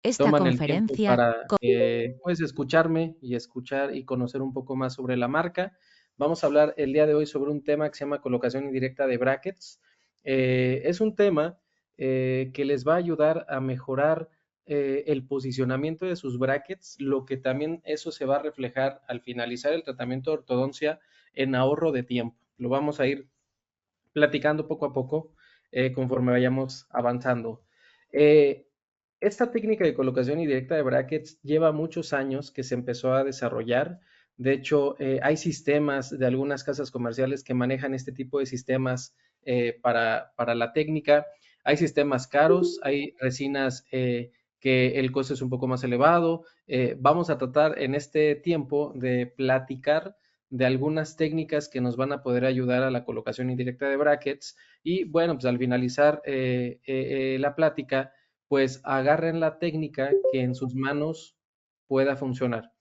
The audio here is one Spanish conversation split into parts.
Esta toman el tiempo conferencia para, pues, escucharme y escuchar y conocer un poco más sobre la marca. Vamos a hablar el día de hoy sobre un tema que se llama colocación indirecta de brackets. Es un tema que les va a ayudar a mejorar el posicionamiento de sus brackets, lo que también eso se va a reflejar al finalizar el tratamiento de ortodoncia en ahorro de tiempo. Lo vamos a ir platicando poco a poco conforme vayamos avanzando. Eh, Esta técnica de colocación indirecta de brackets lleva muchos años que se empezó a desarrollar. De hecho, hay sistemas de algunas casas comerciales que manejan este tipo de sistemas para la técnica. Hay sistemas caros, hay resinas que el costo es un poco más elevado. Vamos a tratar en este tiempo de platicar de algunas técnicas que nos van a poder ayudar a la colocación indirecta de brackets. Y bueno, pues al finalizar la plática, pues agarren la técnica que en sus manos pueda funcionar.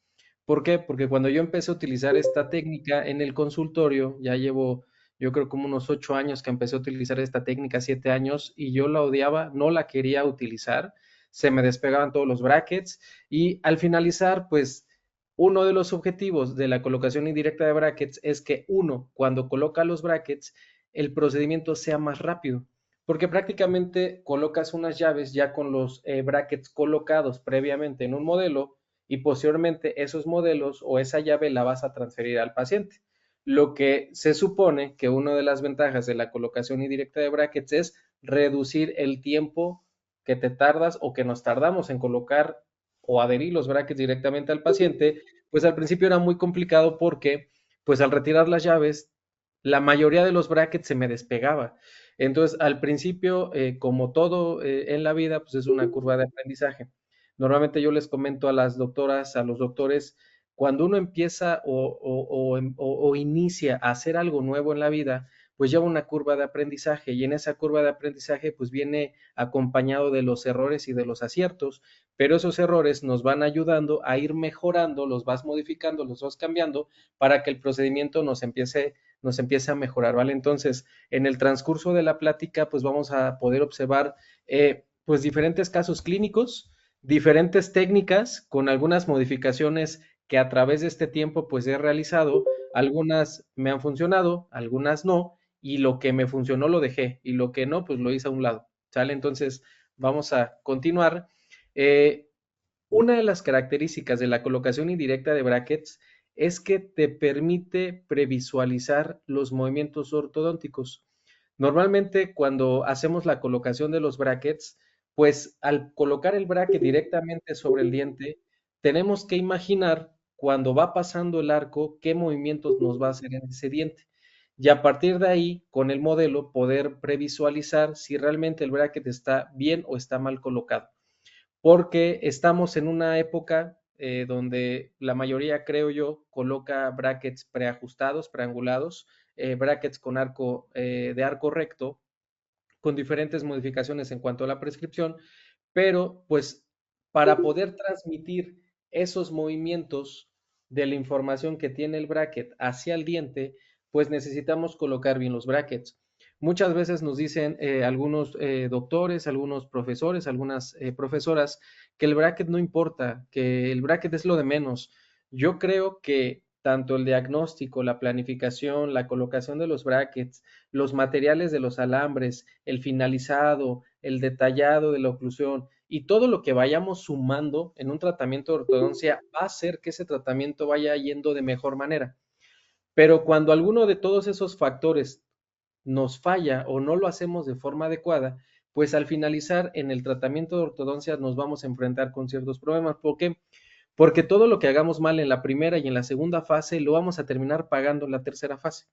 ¿Por qué? Porque cuando yo empecé a utilizar esta técnica en el consultorio, ya llevo, yo creo como unos 8 años que empecé a utilizar esta técnica, 7 años, y yo la odiaba, no la quería utilizar, se me despegaban todos los brackets y al finalizar, pues uno de los objetivos de la colocación indirecta de brackets es que uno, cuando coloca los brackets, el procedimiento sea más rápido, porque prácticamente colocas unas llaves ya con los brackets colocados previamente en un modelo y posteriormente esos modelos o esa llave la vas a transferir al paciente. Lo que se supone que una de las ventajas de la colocación indirecta de brackets es reducir el tiempo que te tardas o que nos tardamos en colocar o adherir los brackets directamente al paciente, pues al principio era muy complicado porque pues al retirar las llaves, la mayoría de los brackets se me despegaba. Entonces, al principio, como todo en la vida, pues es una curva de aprendizaje. Normalmente yo les comento a las doctoras, a los doctores, cuando uno empieza o inicia a hacer algo nuevo en la vida, pues lleva una curva de aprendizaje y en esa curva de aprendizaje pues viene acompañado de los errores y de los aciertos, pero esos errores nos van ayudando a ir mejorando, los vas modificando, los vas cambiando para que el procedimiento nos empiece a mejorar, ¿vale? Entonces, en el transcurso de la plática, pues vamos a poder observar pues diferentes casos clínicos, diferentes técnicas con algunas modificaciones que a través de este tiempo pues he realizado. Algunas me han funcionado, algunas no, y lo que me funcionó lo dejé y lo que no pues lo hice a un lado, ¿sale? Entonces vamos a continuar. Eh, una de las características de la colocación indirecta de brackets es que te permite previsualizar los movimientos ortodónticos. Normalmente cuando hacemos la colocación de los brackets, pues al colocar el bracket directamente sobre el diente, tenemos que imaginar cuando va pasando el arco qué movimientos nos va a hacer en ese diente. Y a partir de ahí, con el modelo, poder previsualizar si realmente el bracket está bien o está mal colocado, porque estamos en una época donde la mayoría, creo yo, coloca brackets preajustados, preangulados, brackets con arco de arco recto, con diferentes modificaciones en cuanto a la prescripción, pero pues para poder transmitir esos movimientos de la información que tiene el bracket hacia el diente, pues necesitamos colocar bien los brackets. Muchas veces nos dicen algunos doctores, algunos profesores, algunas profesoras que el bracket no importa, que el bracket es lo de menos. Yo creo que tanto el diagnóstico, la planificación, la colocación de los brackets, los materiales de los alambres, el finalizado, el detallado de la oclusión y todo lo que vayamos sumando en un tratamiento de ortodoncia va a hacer que ese tratamiento vaya yendo de mejor manera. Pero cuando alguno de todos esos factores nos falla o no lo hacemos de forma adecuada, pues al finalizar en el tratamiento de ortodoncia nos vamos a enfrentar con ciertos problemas. ¿Por qué? Porque todo lo que hagamos mal en la primera y en la segunda fase lo vamos a terminar pagando en la tercera fase.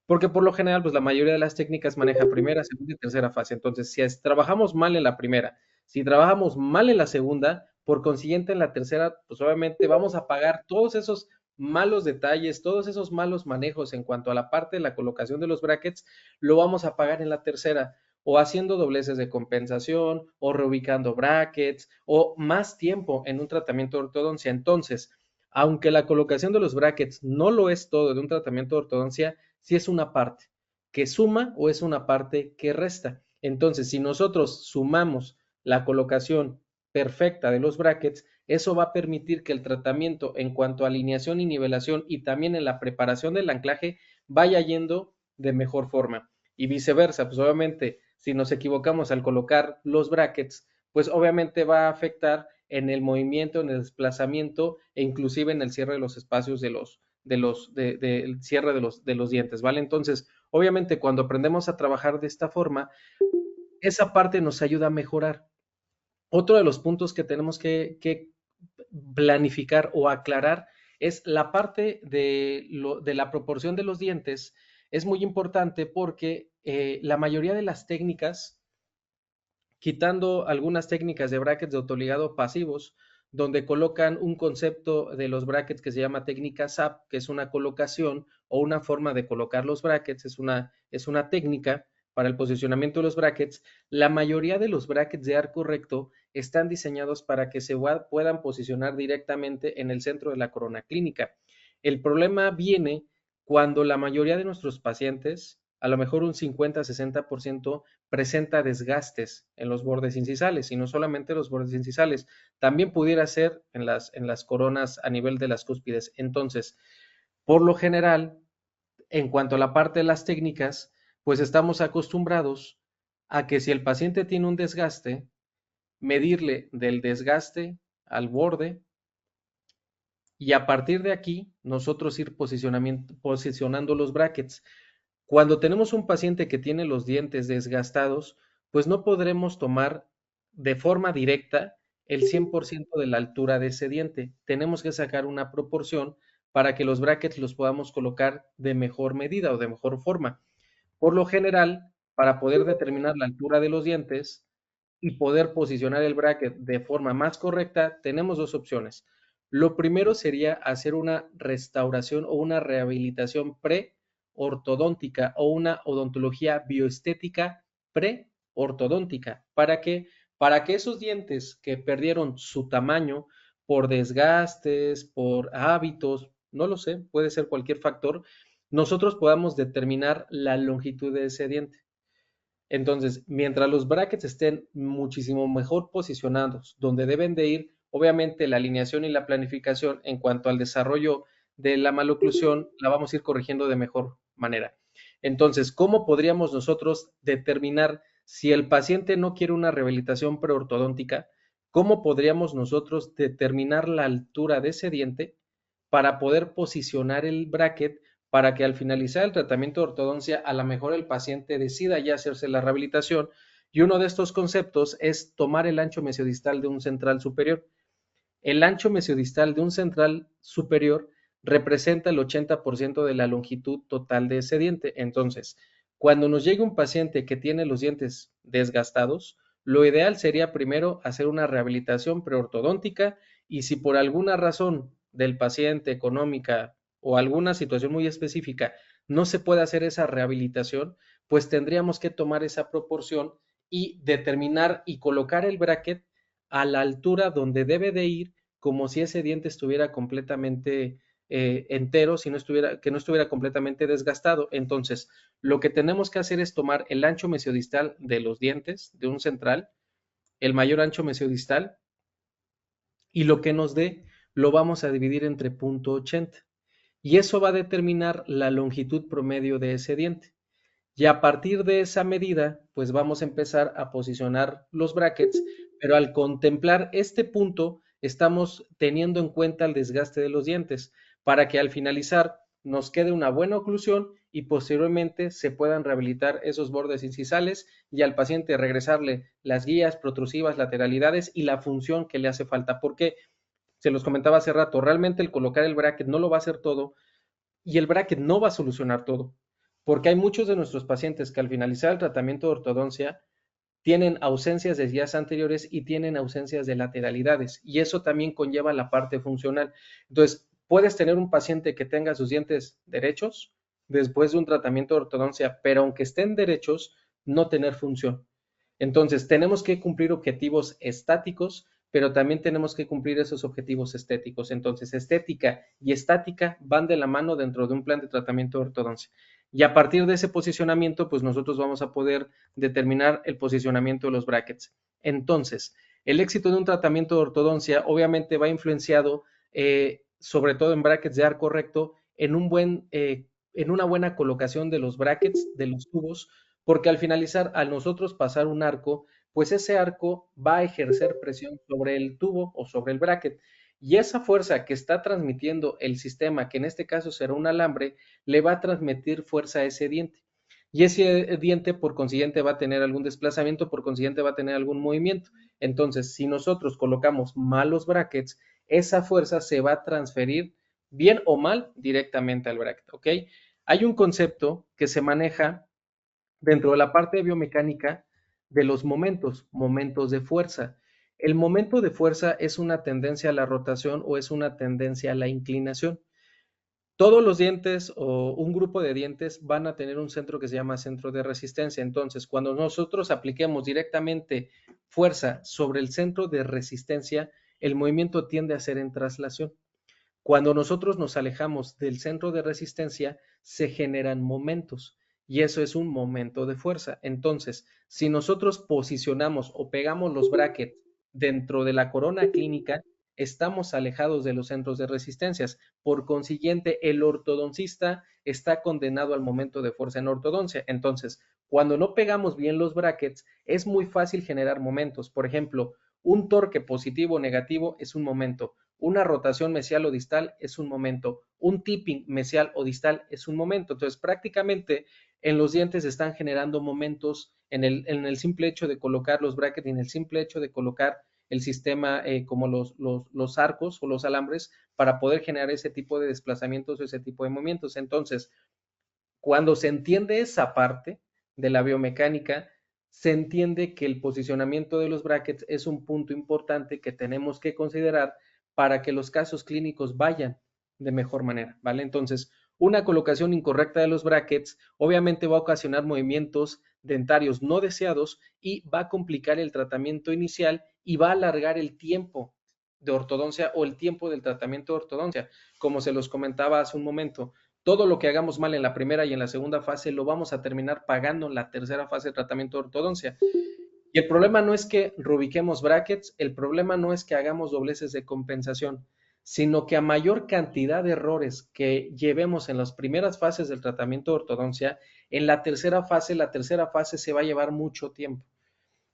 Porque por lo general, pues la mayoría de las técnicas maneja primera, segunda y tercera fase. Entonces, si trabajamos mal en la primera, si trabajamos mal en la segunda, por consiguiente en la tercera, pues obviamente vamos a pagar todos esos malos detalles, todos esos malos manejos en cuanto a la parte de la colocación de los brackets, lo vamos a pagar en la tercera, o haciendo dobleces de compensación, o reubicando brackets, o más tiempo en un tratamiento de ortodoncia. Entonces, aunque la colocación de los brackets no lo es todo de un tratamiento de ortodoncia, si es una parte que suma o es una parte que resta. Entonces, si nosotros sumamos la colocación perfecta de los brackets, eso va a permitir que el tratamiento en cuanto a alineación y nivelación y también en la preparación del anclaje vaya yendo de mejor forma. Y viceversa, pues obviamente si nos equivocamos al colocar los brackets, pues obviamente va a afectar en el movimiento, en el desplazamiento e inclusive en el cierre de los espacios el cierre de los dientes, ¿vale? Entonces, obviamente cuando aprendemos a trabajar de esta forma, esa parte nos ayuda a mejorar. Otro de los puntos que tenemos que planificar o aclarar es la parte de la proporción de los dientes. Es muy importante porque la mayoría de las técnicas, quitando algunas técnicas de brackets de autoligado pasivos, donde colocan un concepto de los brackets que se llama técnica SAP, que es una colocación o una forma de colocar los brackets, es una técnica para el posicionamiento de los brackets. La mayoría de los brackets de arco recto están diseñados para que se puedan posicionar directamente en el centro de la corona clínica. El problema viene cuando la mayoría de nuestros pacientes, a lo mejor un 50-60%, presenta desgastes en los bordes incisales, y no solamente los bordes incisales, también pudiera ser en las coronas a nivel de las cúspides. Entonces, por lo general, en cuanto a la parte de las técnicas, pues estamos acostumbrados a que si el paciente tiene un desgaste, medirle del desgaste al borde y a partir de aquí nosotros ir posicionando los brackets. Cuando tenemos un paciente que tiene los dientes desgastados, pues no podremos tomar de forma directa el 100% de la altura de ese diente. Tenemos que sacar una proporción para que los brackets los podamos colocar de mejor medida o de mejor forma. Por lo general, para poder determinar la altura de los dientes y poder posicionar el bracket de forma más correcta, tenemos dos opciones. Lo primero sería hacer una restauración o una rehabilitación pre-ortodóntica o una odontología bioestética pre-ortodóntica. ¿Para qué? Para que esos dientes que perdieron su tamaño por desgastes, por hábitos, no lo sé, puede ser cualquier factor, nosotros podamos determinar la longitud de ese diente. Entonces, mientras los brackets estén muchísimo mejor posicionados, donde deben de ir, obviamente la alineación y la planificación en cuanto al desarrollo de la maloclusión la vamos a ir corrigiendo de mejor manera. Entonces, ¿cómo podríamos nosotros determinar si el paciente no quiere una rehabilitación preortodóntica? ¿Cómo podríamos nosotros determinar la altura de ese diente para poder posicionar el bracket para que al finalizar el tratamiento de ortodoncia, a lo mejor el paciente decida ya hacerse la rehabilitación? Y uno de estos conceptos es tomar el ancho mesiodistal de un central superior. El ancho mesiodistal de un central superior representa el 80% de la longitud total de ese diente. Entonces, cuando nos llegue un paciente que tiene los dientes desgastados, lo ideal sería primero hacer una rehabilitación preortodóntica, y si por alguna razón del paciente económica o alguna situación muy específica no se puede hacer esa rehabilitación, pues tendríamos que tomar esa proporción y determinar y colocar el bracket a la altura donde debe de ir, como si ese diente estuviera completamente entero, si no estuviera, que no estuviera completamente desgastado. Entonces, lo que tenemos que hacer es tomar el ancho mesiodistal de los dientes de un central, el mayor ancho mesiodistal, y lo que nos dé lo vamos a dividir entre 0.80. Y eso va a determinar la longitud promedio de ese diente. Y a partir de esa medida, pues vamos a empezar a posicionar los brackets, pero al contemplar este punto, estamos teniendo en cuenta el desgaste de los dientes para que al finalizar nos quede una buena oclusión y posteriormente se puedan rehabilitar esos bordes incisales y al paciente regresarle las guías protrusivas, lateralidades y la función que le hace falta. Porque se los comentaba hace rato, realmente el colocar el bracket no lo va a hacer todo y el bracket no va a solucionar todo, porque hay muchos de nuestros pacientes que al finalizar el tratamiento de ortodoncia tienen ausencias de guías anteriores y tienen ausencias de lateralidades, y eso también conlleva la parte funcional. Entonces, puedes tener un paciente que tenga sus dientes derechos después de un tratamiento de ortodoncia, pero aunque estén derechos, no tener función. Entonces, tenemos que cumplir objetivos estáticos, pero también tenemos que cumplir esos objetivos estéticos. Entonces, estética y estática van de la mano dentro de un plan de tratamiento de ortodoncia. Y a partir de ese posicionamiento, pues nosotros vamos a poder determinar el posicionamiento de los brackets. Entonces, El éxito de un tratamiento de ortodoncia obviamente va influenciado, sobre todo en brackets de arco recto, en una buena colocación de los brackets, de los tubos, porque al finalizar, al nosotros pasar un arco, pues ese arco va a ejercer presión sobre el tubo o sobre el bracket. Y esa fuerza que está transmitiendo el sistema, que en este caso será un alambre, le va a transmitir fuerza a ese diente. Y ese diente, por consiguiente, va a tener algún desplazamiento, por consiguiente, va a tener algún movimiento. Entonces, si nosotros colocamos malos brackets, esa fuerza se va a transferir, bien o mal, directamente al bracket, ¿ok? Hay un concepto que se maneja dentro de la parte de biomecánica de los momentos, momentos de fuerza. El momento de fuerza es una tendencia a la rotación o es una tendencia a la inclinación. Todos los dientes o un grupo de dientes van a tener un centro que se llama centro de resistencia. Entonces, cuando nosotros apliquemos directamente fuerza sobre el centro de resistencia, el movimiento tiende a ser en traslación. Cuando nosotros nos alejamos del centro de resistencia, se generan momentos y eso es un momento de fuerza. Entonces, si nosotros posicionamos o pegamos los brackets dentro de la corona clínica, estamos alejados de los centros de resistencias. Por consiguiente, el ortodoncista está condenado al momento de fuerza en ortodoncia. Entonces, cuando no pegamos bien los brackets, es muy fácil generar momentos. Por ejemplo, un torque positivo o negativo es un momento. Una rotación mesial o distal es un momento, un tipping mesial o distal es un momento. Entonces, prácticamente en los dientes están generando momentos en el simple hecho de colocar los brackets y en el simple hecho de colocar el sistema como los arcos o los alambres para poder generar ese tipo de desplazamientos o ese tipo de movimientos. Entonces, cuando se entiende esa parte de la biomecánica, se entiende que el posicionamiento de los brackets es un punto importante que tenemos que considerar para que los casos clínicos vayan de mejor manera, ¿vale? Entonces, una colocación incorrecta de los brackets obviamente va a ocasionar movimientos dentarios no deseados y va a complicar el tratamiento inicial y va a alargar el tiempo de ortodoncia o el tiempo del tratamiento de ortodoncia, como se los comentaba hace un momento. Todo lo que hagamos mal en la primera y en la segunda fase lo vamos a terminar pagando en la tercera fase de tratamiento de ortodoncia. Y el problema no es que rubiquemos brackets, el problema no es que hagamos dobleces de compensación, sino que a mayor cantidad de errores que llevemos en las primeras fases del tratamiento de ortodoncia, en la tercera fase se va a llevar mucho tiempo.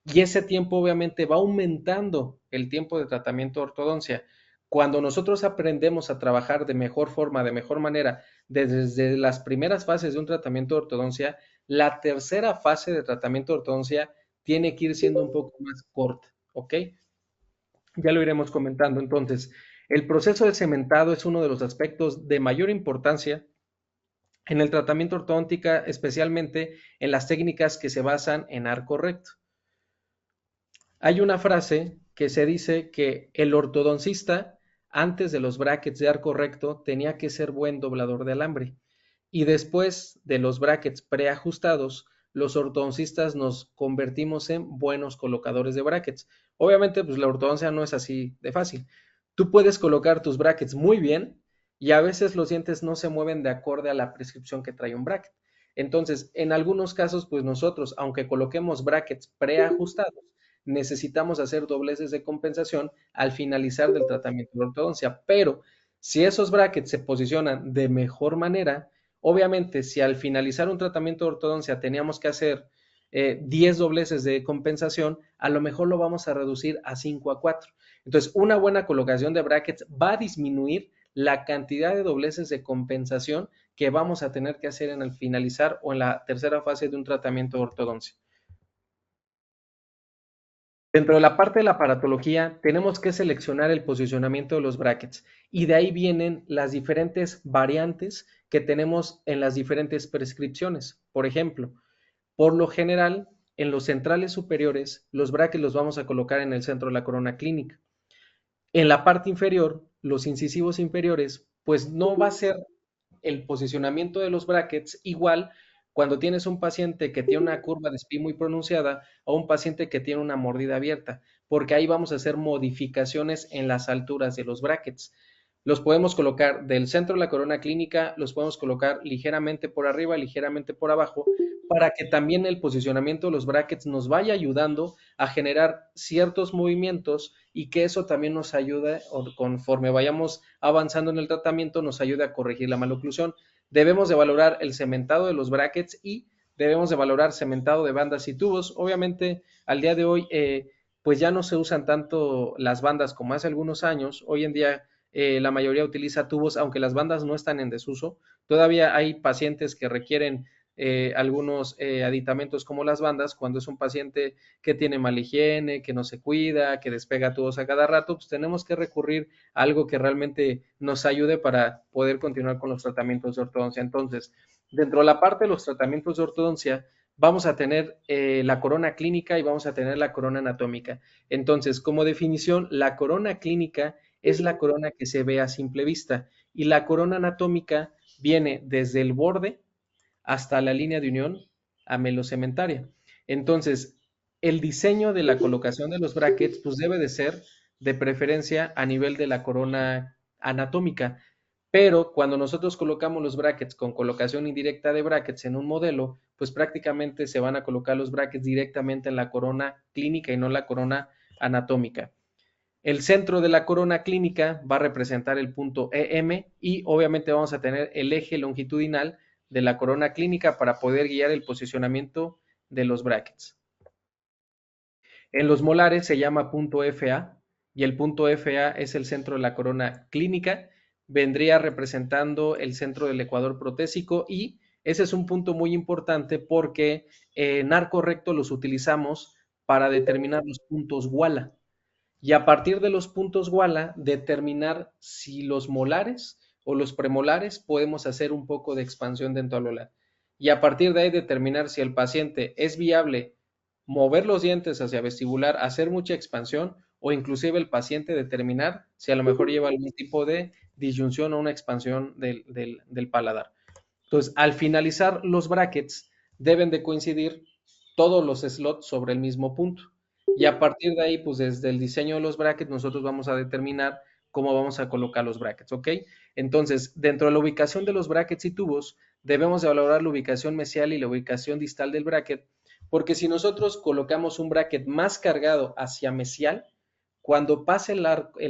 Y ese tiempo obviamente va aumentando el tiempo de tratamiento de ortodoncia. Cuando nosotros aprendemos a trabajar de mejor forma, de mejor manera, desde las primeras fases de un tratamiento de ortodoncia, la tercera fase de tratamiento de ortodoncia tiene que ir siendo un poco más corta, ¿ok? Ya lo iremos comentando. Entonces, el proceso de cementado es uno de los aspectos de mayor importancia en el tratamiento ortodóntica, especialmente en las técnicas que se basan en arco recto. Hay una frase que se dice que el ortodoncista, antes de los brackets de arco recto, tenía que ser buen doblador de alambre. Y después de los brackets preajustados, los ortodoncistas nos convertimos en buenos colocadores de brackets. Obviamente, pues la ortodoncia no es así de fácil. Tú puedes colocar tus brackets muy bien y a veces los dientes no se mueven de acorde a la prescripción que trae un bracket. Entonces, en algunos casos, pues nosotros, aunque coloquemos brackets preajustados, necesitamos hacer dobleces de compensación al finalizar del tratamiento de ortodoncia. Pero si esos brackets se posicionan de mejor manera, obviamente si al finalizar un tratamiento de ortodoncia teníamos que hacer 10 dobleces de compensación, a lo mejor lo vamos a reducir a 5 a 4. Entonces, una buena colocación de brackets va a disminuir la cantidad de dobleces de compensación que vamos a tener que hacer en el finalizar o en la tercera fase de un tratamiento de ortodoncia. Dentro de la parte de la aparatología, tenemos que seleccionar el posicionamiento de los brackets y de ahí vienen las diferentes variantes que tenemos en las diferentes prescripciones. Por ejemplo, por lo general, en los centrales superiores, los brackets los vamos a colocar en el centro de la corona clínica. En la parte inferior, los incisivos inferiores, pues no va a ser el posicionamiento de los brackets igual cuando tienes un paciente que tiene una curva de SPI muy pronunciada o un paciente que tiene una mordida abierta, porque ahí vamos a hacer modificaciones en las alturas de los brackets. Los podemos colocar del centro de la corona clínica, los podemos colocar ligeramente por arriba, ligeramente por abajo, para que también el posicionamiento de los brackets nos vaya ayudando a generar ciertos movimientos y que eso también nos ayude, o conforme vayamos avanzando en el tratamiento, nos ayude a corregir la maloclusión. Debemos de valorar el cementado de los brackets y debemos de valorar cementado de bandas y tubos. Obviamente, al día de hoy, pues ya no se usan tanto las bandas como hace algunos años. Hoy en día la mayoría utiliza tubos, aunque las bandas no están en desuso. Todavía hay pacientes que requieren algunos aditamentos como las bandas, cuando es un paciente que tiene mala higiene, que no se cuida, que despega tubos a cada rato, pues tenemos que recurrir a algo que realmente nos ayude para poder continuar con los tratamientos de ortodoncia. Entonces, dentro de la parte de los tratamientos de ortodoncia, vamos a tener la corona clínica y vamos a tener la corona anatómica. Entonces, como definición, la corona clínica es la corona que se ve a simple vista y la corona anatómica viene desde el borde hasta la línea de unión amelocementaria. Entonces, el diseño de la colocación de los brackets pues debe de ser de preferencia a nivel de la corona anatómica, pero cuando nosotros colocamos los brackets con colocación indirecta de brackets en un modelo, pues prácticamente se van a colocar los brackets directamente en la corona clínica y no la corona anatómica. El centro de la corona clínica va a representar el punto EM y obviamente vamos a tener el eje longitudinal de la corona clínica para poder guiar el posicionamiento de los brackets. En los molares se llama punto FA y el punto FA es el centro de la corona clínica, vendría representando el centro del ecuador protésico y ese es un punto muy importante porque en arco recto los utilizamos para determinar los puntos Walla y a partir de los puntos Walla determinar si los molares o los premolares podemos hacer un poco de expansión dentoalular. Y a partir de ahí determinar si el paciente es viable mover los dientes hacia vestibular, hacer mucha expansión o inclusive el paciente determinar si a lo mejor lleva algún tipo de disyunción o una expansión del paladar. Entonces, al finalizar los brackets, deben de coincidir todos los slots sobre el mismo punto. Y a partir de ahí, pues desde el diseño de los brackets, nosotros vamos a determinar cómo vamos a colocar los brackets, ¿ok? Entonces, dentro de la ubicación de los brackets y tubos, debemos de valorar la ubicación mesial y la ubicación distal del bracket, porque si nosotros colocamos un bracket más cargado hacia mesial, cuando pase el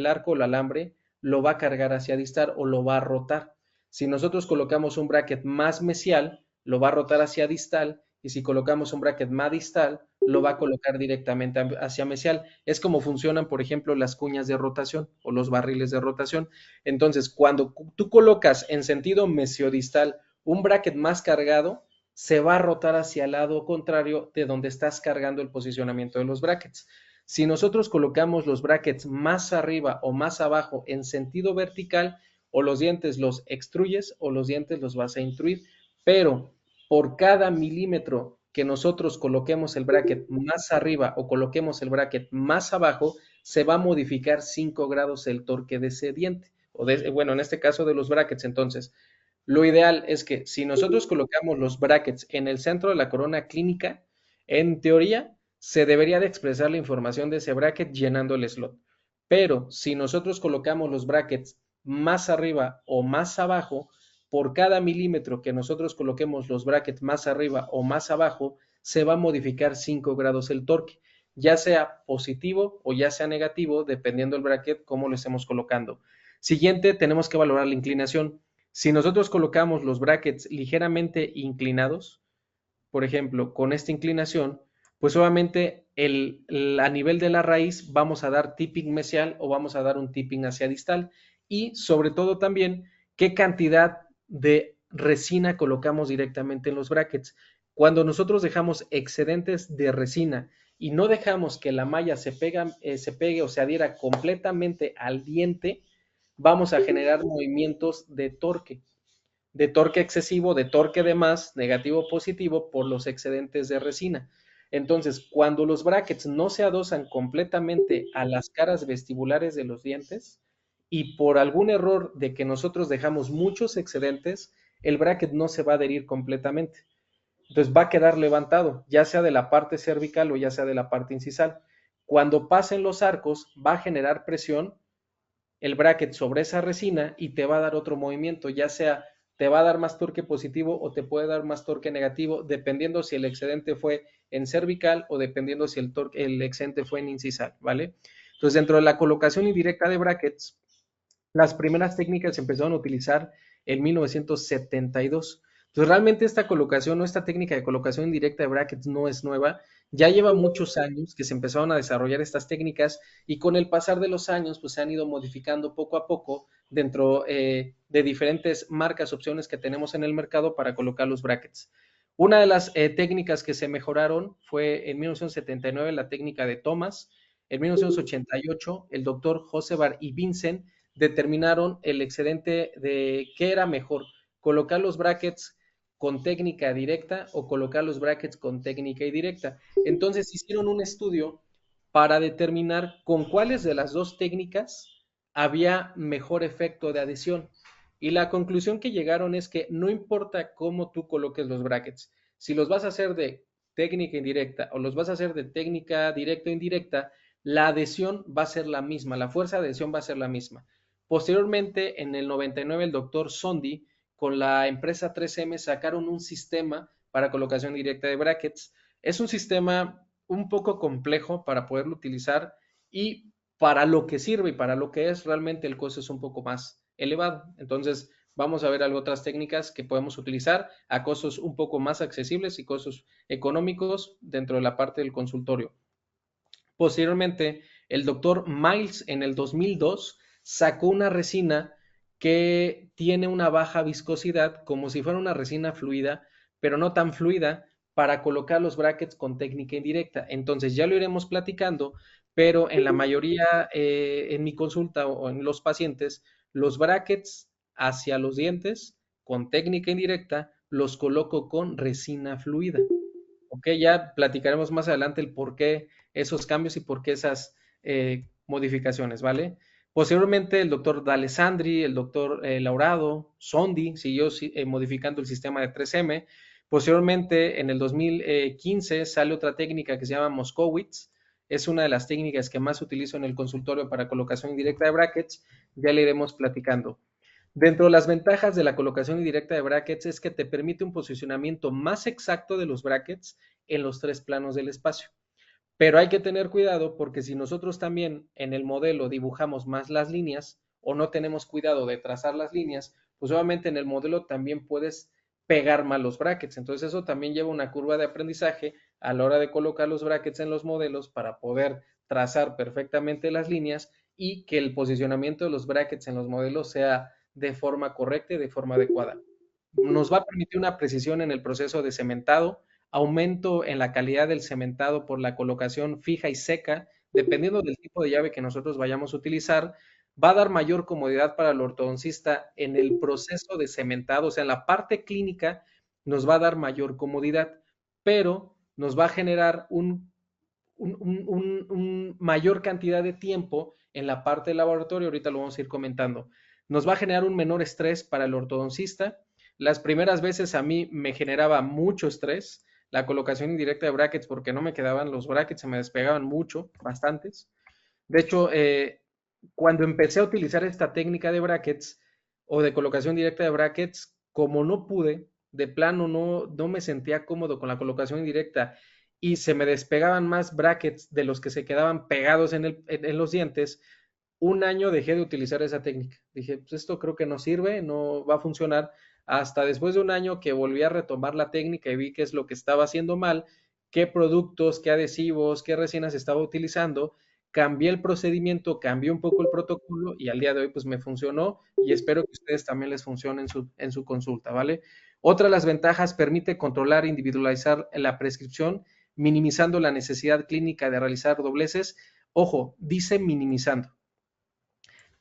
arco o el alambre, lo va a cargar hacia distal o lo va a rotar. Si nosotros colocamos un bracket más mesial, lo va a rotar hacia distal y si colocamos un bracket más distal, lo va a colocar directamente hacia mesial. Es como funcionan, por ejemplo, las cuñas de rotación o los barriles de rotación. Entonces, cuando tú colocas en sentido mesiodistal un bracket más cargado, se va a rotar hacia el lado contrario de donde estás cargando el posicionamiento de los brackets. Si nosotros colocamos los brackets más arriba o más abajo en sentido vertical, o los dientes los extruyes o los dientes los vas a intruir, pero por cada milímetro que nosotros coloquemos el bracket más arriba o coloquemos el bracket más abajo, se va a modificar 5 grados el torque de ese diente, bueno, en este caso de los brackets. Entonces, lo ideal es que si nosotros colocamos los brackets en el centro de la corona clínica, en teoría se debería de expresar la información de ese bracket llenando el slot. Pero si nosotros colocamos los brackets más arriba o más abajo, por cada milímetro que nosotros coloquemos los brackets más arriba o más abajo, se va a modificar 5 grados el torque, ya sea positivo o ya sea negativo, dependiendo del bracket, cómo lo estemos colocando. Siguiente, tenemos que valorar la inclinación. Si nosotros colocamos los brackets ligeramente inclinados, por ejemplo, con esta inclinación, pues obviamente a nivel de la raíz vamos a dar tipping mesial o vamos a dar un tipping hacia distal y sobre todo también qué cantidad de resina colocamos directamente en los brackets. Cuando nosotros dejamos excedentes de resina y no dejamos que la malla se pegue o se adhiera completamente al diente, vamos a generar movimientos de torque excesivo, de torque de más, negativo o positivo, por los excedentes de resina. Entonces, cuando los brackets no se adosan completamente a las caras vestibulares de los dientes y por algún error de que nosotros dejamos muchos excedentes, el bracket no se va a adherir completamente. Entonces va a quedar levantado, ya sea de la parte cervical o ya sea de la parte incisal. Cuando pasen los arcos, va a generar presión el bracket sobre esa resina y te va a dar otro movimiento, ya sea te va a dar más torque positivo o te puede dar más torque negativo, dependiendo si el excedente fue en cervical o dependiendo si el excedente fue en incisal, ¿vale? Entonces, dentro de la colocación indirecta de brackets, las primeras técnicas se empezaron a utilizar en 1972. Entonces, realmente esta colocación o esta técnica de colocación indirecta de brackets no es nueva. Ya lleva muchos años que se empezaron a desarrollar estas técnicas y con el pasar de los años, pues se han ido modificando poco a poco dentro de diferentes marcas, opciones que tenemos en el mercado para colocar los brackets. Una de las técnicas que se mejoraron fue en 1979 la técnica de Thomas. En 1988 el doctor Josevar y Vincent determinaron el excedente de qué era mejor, colocar los brackets con técnica directa o colocar los brackets con técnica indirecta. Entonces hicieron un estudio para determinar con cuáles de las dos técnicas había mejor efecto de adhesión. Y la conclusión que llegaron es que no importa cómo tú coloques los brackets, si los vas a hacer de técnica indirecta o los vas a hacer de técnica directa o indirecta, la adhesión va a ser la misma, la fuerza de adhesión va a ser la misma. Posteriormente, en el 99, el doctor Sondi con la empresa 3M sacaron un sistema para colocación directa de brackets. Es un sistema un poco complejo para poderlo utilizar y para lo que sirve y para lo que es realmente el costo es un poco más elevado. Entonces, vamos a ver algo otras técnicas que podemos utilizar a costos un poco más accesibles y costos económicos dentro de la parte del consultorio. Posteriormente, el doctor Miles en el 2002 sacó una resina que tiene una baja viscosidad, como si fuera una resina fluida, pero no tan fluida, para colocar los brackets con técnica indirecta. Entonces ya lo iremos platicando, pero en la mayoría, en mi consulta o en los pacientes, los brackets hacia los dientes con técnica indirecta los coloco con resina fluida. Ok, ya platicaremos más adelante el por qué esos cambios y por qué esas modificaciones, ¿vale? Posteriormente, el doctor D'Alessandri, el doctor Laurado, Sondi, siguió modificando el sistema de 3M. Posteriormente, en el 2015, sale otra técnica que se llama Moskowitz. Es una de las técnicas que más utilizo en el consultorio para colocación indirecta de brackets. Ya le iremos platicando. Dentro de las ventajas de la colocación indirecta de brackets es que te permite un posicionamiento más exacto de los brackets en los tres planos del espacio. Pero hay que tener cuidado porque si nosotros también en el modelo dibujamos más las líneas o no tenemos cuidado de trazar las líneas, pues obviamente en el modelo también puedes pegar mal los brackets. Entonces eso también lleva una curva de aprendizaje a la hora de colocar los brackets en los modelos para poder trazar perfectamente las líneas y que el posicionamiento de los brackets en los modelos sea de forma correcta y de forma adecuada. Nos va a permitir una precisión en el proceso de cementado, aumento en la calidad del cementado por la colocación fija y seca, dependiendo del tipo de llave que nosotros vayamos a utilizar, va a dar mayor comodidad para el ortodoncista en el proceso de cementado, o sea, en la parte clínica nos va a dar mayor comodidad, pero nos va a generar un mayor cantidad de tiempo en la parte del laboratorio, ahorita lo vamos a ir comentando. Nos va a generar un menor estrés para el ortodoncista. Las primeras veces a mí me generaba mucho estrés la colocación indirecta de brackets porque no me quedaban los brackets, se me despegaban mucho, bastantes. De hecho, cuando empecé a utilizar esta técnica de brackets o de colocación directa de brackets, como no pude, de plano no me sentía cómodo con la colocación indirecta y se me despegaban más brackets de los que se quedaban pegados en los dientes, un año dejé de utilizar esa técnica. Dije, pues esto creo que no sirve, no va a funcionar. Hasta después de un año que volví a retomar la técnica y vi qué es lo que estaba haciendo mal, qué productos, qué adhesivos, qué resinas estaba utilizando, cambié el procedimiento, cambié un poco el protocolo y al día de hoy pues me funcionó y espero que a ustedes también les funcione en su consulta, ¿vale? Otra de las ventajas permite controlar e individualizar la prescripción, minimizando la necesidad clínica de realizar dobleces. Ojo, dice minimizando.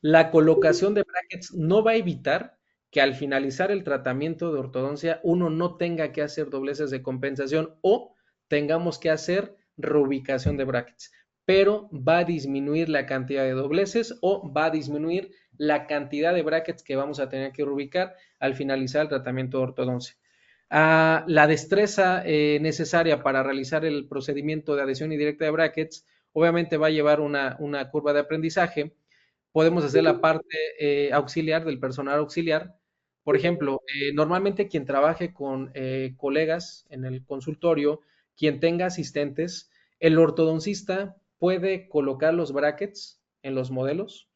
La colocación de brackets no va a evitar que al finalizar el tratamiento de ortodoncia uno no tenga que hacer dobleces de compensación o tengamos que hacer reubicación de brackets, pero va a disminuir la cantidad de dobleces o va a disminuir la cantidad de brackets que vamos a tener que reubicar al finalizar el tratamiento de ortodoncia. La destreza necesaria para realizar el procedimiento de adhesión indirecta de brackets obviamente va a llevar una curva de aprendizaje. Podemos hacer la parte auxiliar del personal auxiliar, Por ejemplo, normalmente quien trabaje con colegas en el consultorio, quien tenga asistentes, el ortodoncista puede colocar los brackets en los modelos,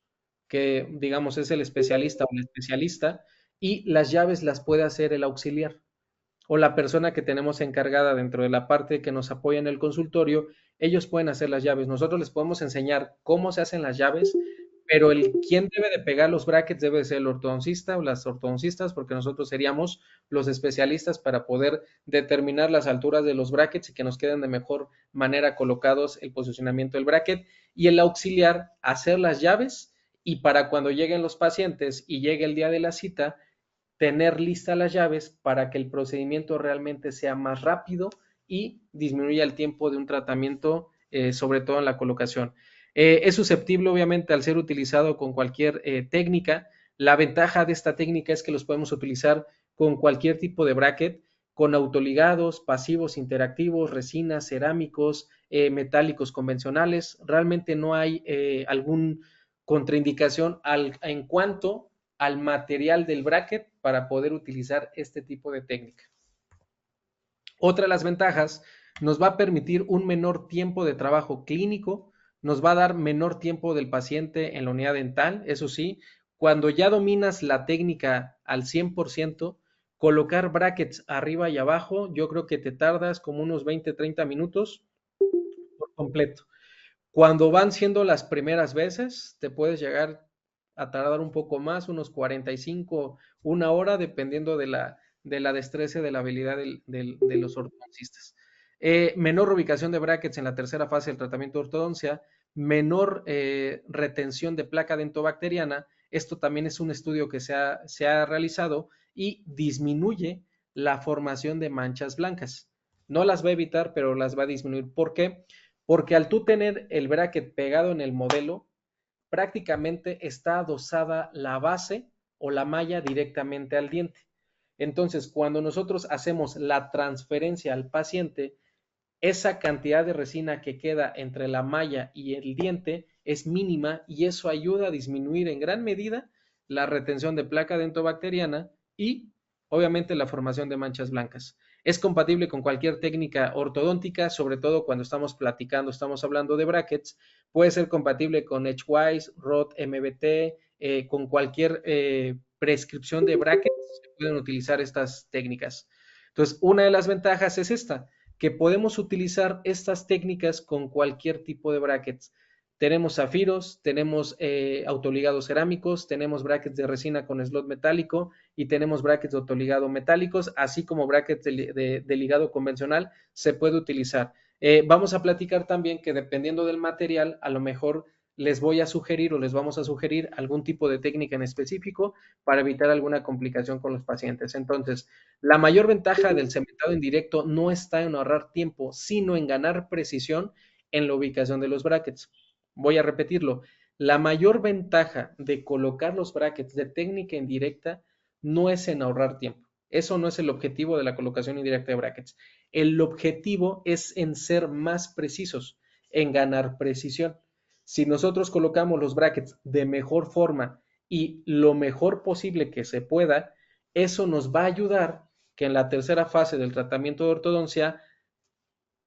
que digamos es el especialista o la especialista, y las llaves las puede hacer el auxiliar o la persona que tenemos encargada dentro de la parte que nos apoya en el consultorio. Ellos pueden hacer las llaves. Nosotros les podemos enseñar cómo se hacen las llaves, pero el quien debe de pegar los brackets debe ser el ortodoncista o las ortodoncistas, porque nosotros seríamos los especialistas para poder determinar las alturas de los brackets y que nos queden de mejor manera colocados el posicionamiento del bracket, y el auxiliar hacer las llaves, y para cuando lleguen los pacientes y llegue el día de la cita, tener listas las llaves para que el procedimiento realmente sea más rápido y disminuya el tiempo de un tratamiento, sobre todo en la colocación. Es susceptible, obviamente, al ser utilizado con cualquier técnica. La ventaja de esta técnica es que los podemos utilizar con cualquier tipo de bracket, con autoligados, pasivos interactivos, resinas, cerámicos, metálicos convencionales. Realmente no hay algún contraindicación en cuanto al material del bracket para poder utilizar este tipo de técnica. Otra de las ventajas, nos va a permitir un menor tiempo de trabajo clínico, nos va a dar menor tiempo del paciente en la unidad dental. Eso sí, cuando ya dominas la técnica al 100%, colocar brackets arriba y abajo, yo creo que te tardas como unos 20-30 minutos por completo. Cuando van siendo las primeras veces, te puedes llegar a tardar un poco más, unos 45, una hora, dependiendo de la destreza y de la habilidad de los ortodoncistas. Menor ubicación de brackets en la tercera fase del tratamiento de ortodoncia, menor retención de placa dentobacteriana. Esto también es un estudio que se ha realizado, y disminuye la formación de manchas blancas. No las va a evitar, pero las va a disminuir. ¿Por qué? Porque al tú tener el bracket pegado en el modelo, prácticamente está adosada la base o la malla directamente al diente. Entonces, cuando nosotros hacemos la transferencia al paciente, esa cantidad de resina que queda entre la malla y el diente es mínima, y eso ayuda a disminuir en gran medida la retención de placa dentobacteriana y obviamente la formación de manchas blancas. Es compatible con cualquier técnica ortodóntica, sobre todo cuando estamos platicando, estamos hablando de brackets. Puede ser compatible con Edgewise, Rod, MBT, con cualquier prescripción de brackets se pueden utilizar estas técnicas. Entonces, una de las ventajas es esta, que podemos utilizar estas técnicas con cualquier tipo de brackets. Tenemos zafiros, tenemos autoligados cerámicos, tenemos brackets de resina con slot metálico, y tenemos brackets de autoligado metálicos, así como brackets de ligado convencional se puede utilizar. Vamos a platicar también que dependiendo del material, a lo mejor les voy a sugerir o les vamos a sugerir algún tipo de técnica en específico para evitar alguna complicación con los pacientes. Entonces, la mayor ventaja del cementado indirecto no está en ahorrar tiempo, sino en ganar precisión en la ubicación de los brackets. Voy a repetirlo. La mayor ventaja de colocar los brackets de técnica indirecta no es en ahorrar tiempo. Eso no es el objetivo de la colocación indirecta de brackets. El objetivo es en ser más precisos, en ganar precisión. Si nosotros colocamos los brackets de mejor forma y lo mejor posible que se pueda, eso nos va a ayudar que en la tercera fase del tratamiento de ortodoncia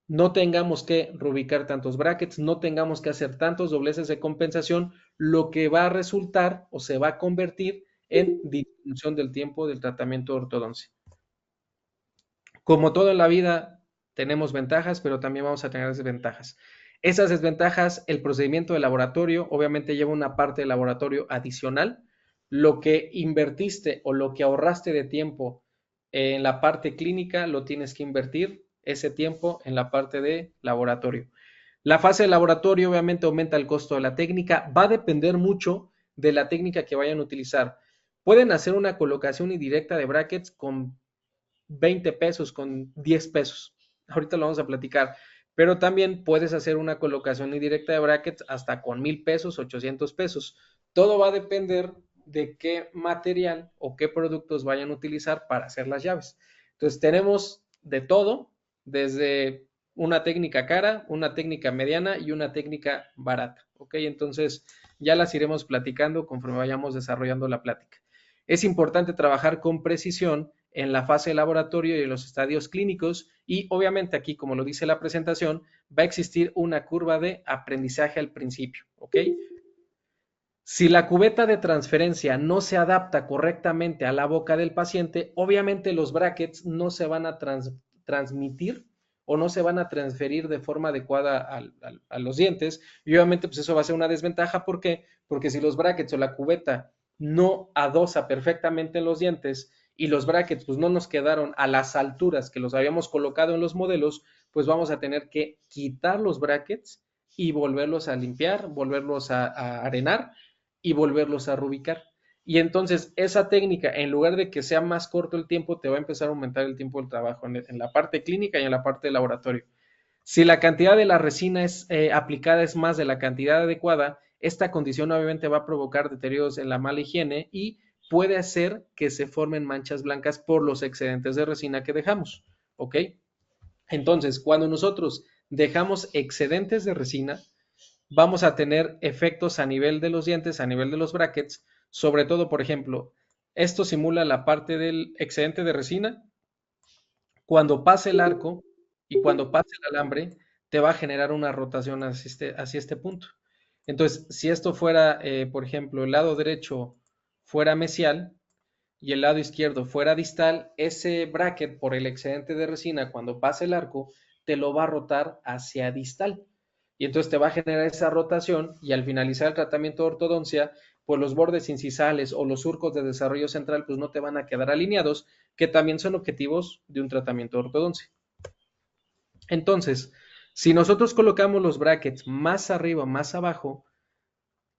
no tengamos que reubicar tantos brackets, no tengamos que hacer tantos dobleces de compensación, lo que va a resultar o se va a convertir en disminución del tiempo del tratamiento de ortodoncia. Como todo en la vida, tenemos ventajas, pero también vamos a tener desventajas. Esas desventajas, el procedimiento de laboratorio obviamente lleva una parte de laboratorio adicional. Lo que invertiste o lo que ahorraste de tiempo en la parte clínica, lo tienes que invertir ese tiempo en la parte de laboratorio. La fase de laboratorio obviamente aumenta el costo de la técnica. Va a depender mucho de la técnica que vayan a utilizar. Pueden hacer una colocación indirecta de brackets con 20 pesos, con 10 pesos. Ahorita lo vamos a platicar. Pero también puedes hacer una colocación indirecta de brackets hasta con 1000 pesos, 800 pesos. Todo va a depender de qué material o qué productos vayan a utilizar para hacer las llaves. Entonces tenemos de todo, desde una técnica cara, una técnica mediana y una técnica barata. ¿Ok? Entonces ya las iremos platicando conforme vayamos desarrollando la plática. Es importante trabajar con precisión en la fase de laboratorio y en los estadios clínicos y obviamente aquí, como lo dice la presentación, va a existir una curva de aprendizaje al principio, ¿ok? Si la cubeta de transferencia no se adapta correctamente a la boca del paciente, obviamente los brackets no se van a transmitir o no se van a transferir de forma adecuada a los dientes y obviamente pues eso va a ser una desventaja. ¿Por qué? Porque si los brackets o la cubeta no adosa perfectamente en los dientes y los brackets pues no nos quedaron a las alturas que los habíamos colocado en los modelos, pues vamos a tener que quitar los brackets y volverlos a limpiar, volverlos a arenar y volverlos a rubicar. Y entonces esa técnica, en lugar de que sea más corto el tiempo, te va a empezar a aumentar el tiempo del trabajo en la parte clínica y en la parte de laboratorio. Si la cantidad de la resina aplicada es más de la cantidad adecuada, esta condición obviamente va a provocar deterioros en la mala higiene y puede hacer que se formen manchas blancas por los excedentes de resina que dejamos. ¿Ok? Entonces, cuando nosotros dejamos excedentes de resina, vamos a tener efectos a nivel de los dientes, a nivel de los brackets, sobre todo, por ejemplo, esto simula la parte del excedente de resina. Cuando pase el arco y cuando pase el alambre, te va a generar una rotación hacia este punto. Entonces, si esto fuera, por ejemplo, el lado derecho fuera mesial y el lado izquierdo fuera distal, ese bracket por el excedente de resina, cuando pase el arco, te lo va a rotar hacia distal. Y entonces te va a generar esa rotación y al finalizar el tratamiento de ortodoncia, pues los bordes incisales o los surcos de desarrollo central pues no te van a quedar alineados, que también son objetivos de un tratamiento de ortodoncia. Entonces, si nosotros colocamos los brackets más arriba, más abajo,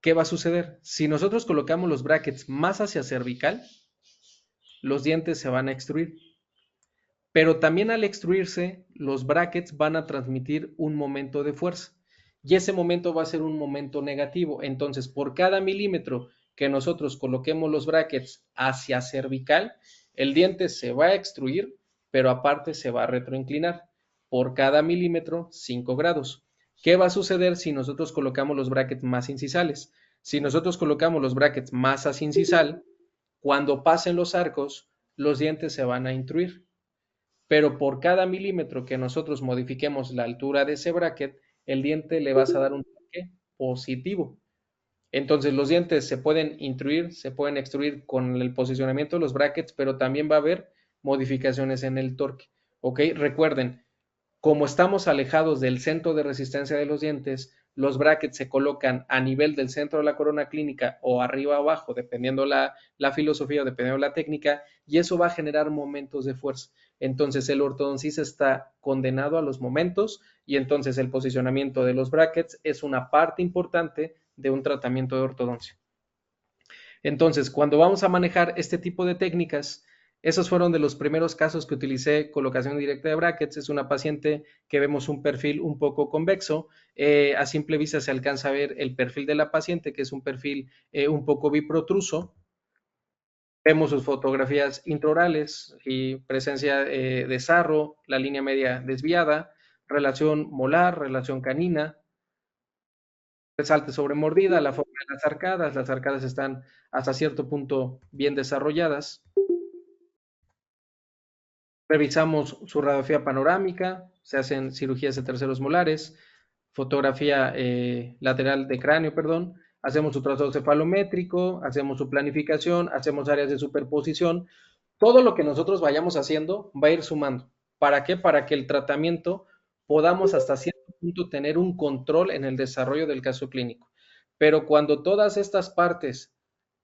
¿qué va a suceder? Si nosotros colocamos los brackets más hacia cervical, los dientes se van a extruir. Pero también al extruirse, los brackets van a transmitir un momento de fuerza. Y ese momento va a ser un momento negativo. Entonces, por cada milímetro que nosotros coloquemos los brackets hacia cervical, el diente se va a extruir, pero aparte se va a retroinclinar. Por cada milímetro, 5 grados. ¿Qué va a suceder si nosotros colocamos los brackets más incisales? Si nosotros colocamos los brackets más hacia incisal, cuando pasen los arcos, los dientes se van a intruir, pero por cada milímetro que nosotros modifiquemos la altura de ese bracket, el diente le vas a dar un toque positivo. Entonces los dientes se pueden intruir, se pueden extruir con el posicionamiento de los brackets, pero también va a haber modificaciones en el torque. ¿Ok? Recuerden, como estamos alejados del centro de resistencia de los dientes, los brackets se colocan a nivel del centro de la corona clínica o arriba o abajo, dependiendo la filosofía o dependiendo la técnica, y eso va a generar momentos de fuerza. Entonces el ortodoncista está condenado a los momentos y entonces el posicionamiento de los brackets es una parte importante de un tratamiento de ortodoncia. Entonces, cuando vamos a manejar este tipo de técnicas, esos fueron de los primeros casos que utilicé colocación directa de brackets. Es una paciente que vemos un perfil un poco convexo. A simple vista se alcanza a ver el perfil de la paciente, que es un perfil un poco biprotruso. Vemos sus fotografías intraorales y presencia de sarro, la línea media desviada, relación molar, relación canina, resalte sobre mordida, la forma de las arcadas están hasta cierto punto bien desarrolladas. Revisamos su radiografía panorámica, se hacen cirugías de terceros molares, fotografía lateral de cráneo, perdón, hacemos su trazo cefalométrico, hacemos su planificación, hacemos áreas de superposición. Todo lo que nosotros vayamos haciendo va a ir sumando. ¿Para qué? Para que el tratamiento podamos hasta cierto punto tener un control en el desarrollo del caso clínico. Pero cuando todas estas partes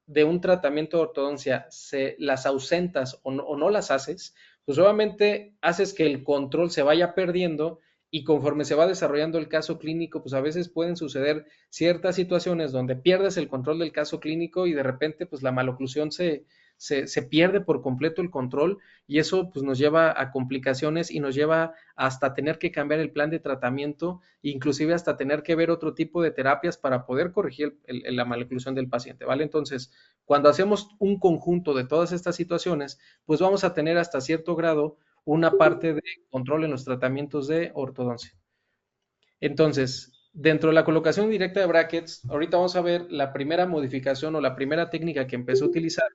de un tratamiento de ortodoncia se las ausentas o no las haces, pues obviamente haces que el control se vaya perdiendo y conforme se va desarrollando el caso clínico, pues a veces pueden suceder ciertas situaciones donde pierdes el control del caso clínico y de repente pues la maloclusión se pierde por completo el control y eso pues nos lleva a complicaciones y nos lleva hasta tener que cambiar el plan de tratamiento, inclusive hasta tener que ver otro tipo de terapias para poder corregir la maloclusión del paciente, ¿vale? Entonces, cuando hacemos un conjunto de todas estas situaciones, pues vamos a tener hasta cierto grado una parte de control en los tratamientos de ortodoncia. Entonces, dentro de la colocación directa de brackets, ahorita vamos a ver la primera modificación o la primera técnica que empezó a utilizar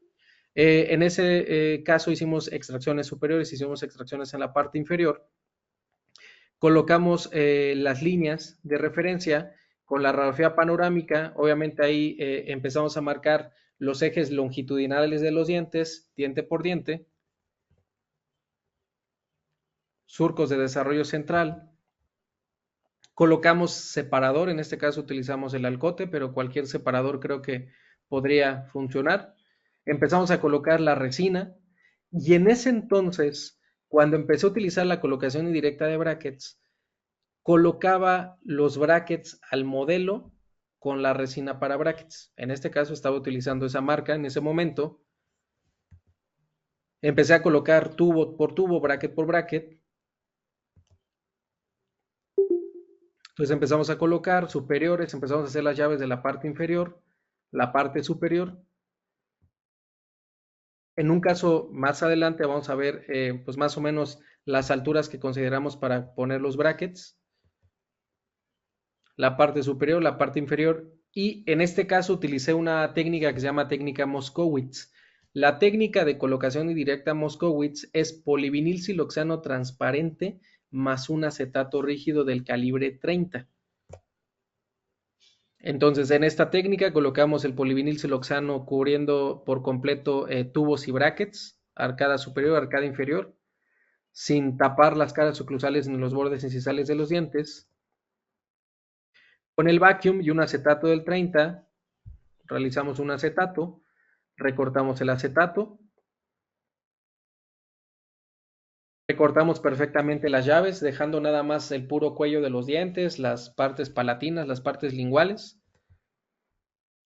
En ese caso hicimos extracciones superiores, hicimos extracciones en la parte inferior, colocamos las líneas de referencia con la radiografía panorámica, obviamente ahí empezamos a marcar los ejes longitudinales de los dientes, diente por diente, surcos de desarrollo central, colocamos separador, en este caso utilizamos el alcote, pero cualquier separador creo que podría funcionar. Empezamos a colocar la resina y en ese entonces, cuando empecé a utilizar la colocación indirecta de brackets, colocaba los brackets al modelo con la resina para brackets. En este caso estaba utilizando esa marca en ese momento. Empecé a colocar tubo por tubo, bracket por bracket. Entonces empezamos a colocar superiores, empezamos a hacer las llaves de la parte inferior, la parte superior. En un caso más adelante vamos a ver pues más o menos las alturas que consideramos para poner los brackets, la parte superior, la parte inferior, y en este caso utilicé una técnica que se llama técnica Moskowitz. La técnica de colocación indirecta Moskowitz es polivinil siloxano transparente más un acetato rígido del calibre 30. Entonces, en esta técnica colocamos el polivinil siloxano cubriendo por completo tubos y brackets, arcada superior, arcada inferior, sin tapar las caras oclusales ni los bordes incisales de los dientes. Con el vacuum y un acetato del 30, realizamos un acetato, recortamos el acetato, recortamos perfectamente las llaves, dejando nada más el puro cuello de los dientes, las partes palatinas, las partes linguales.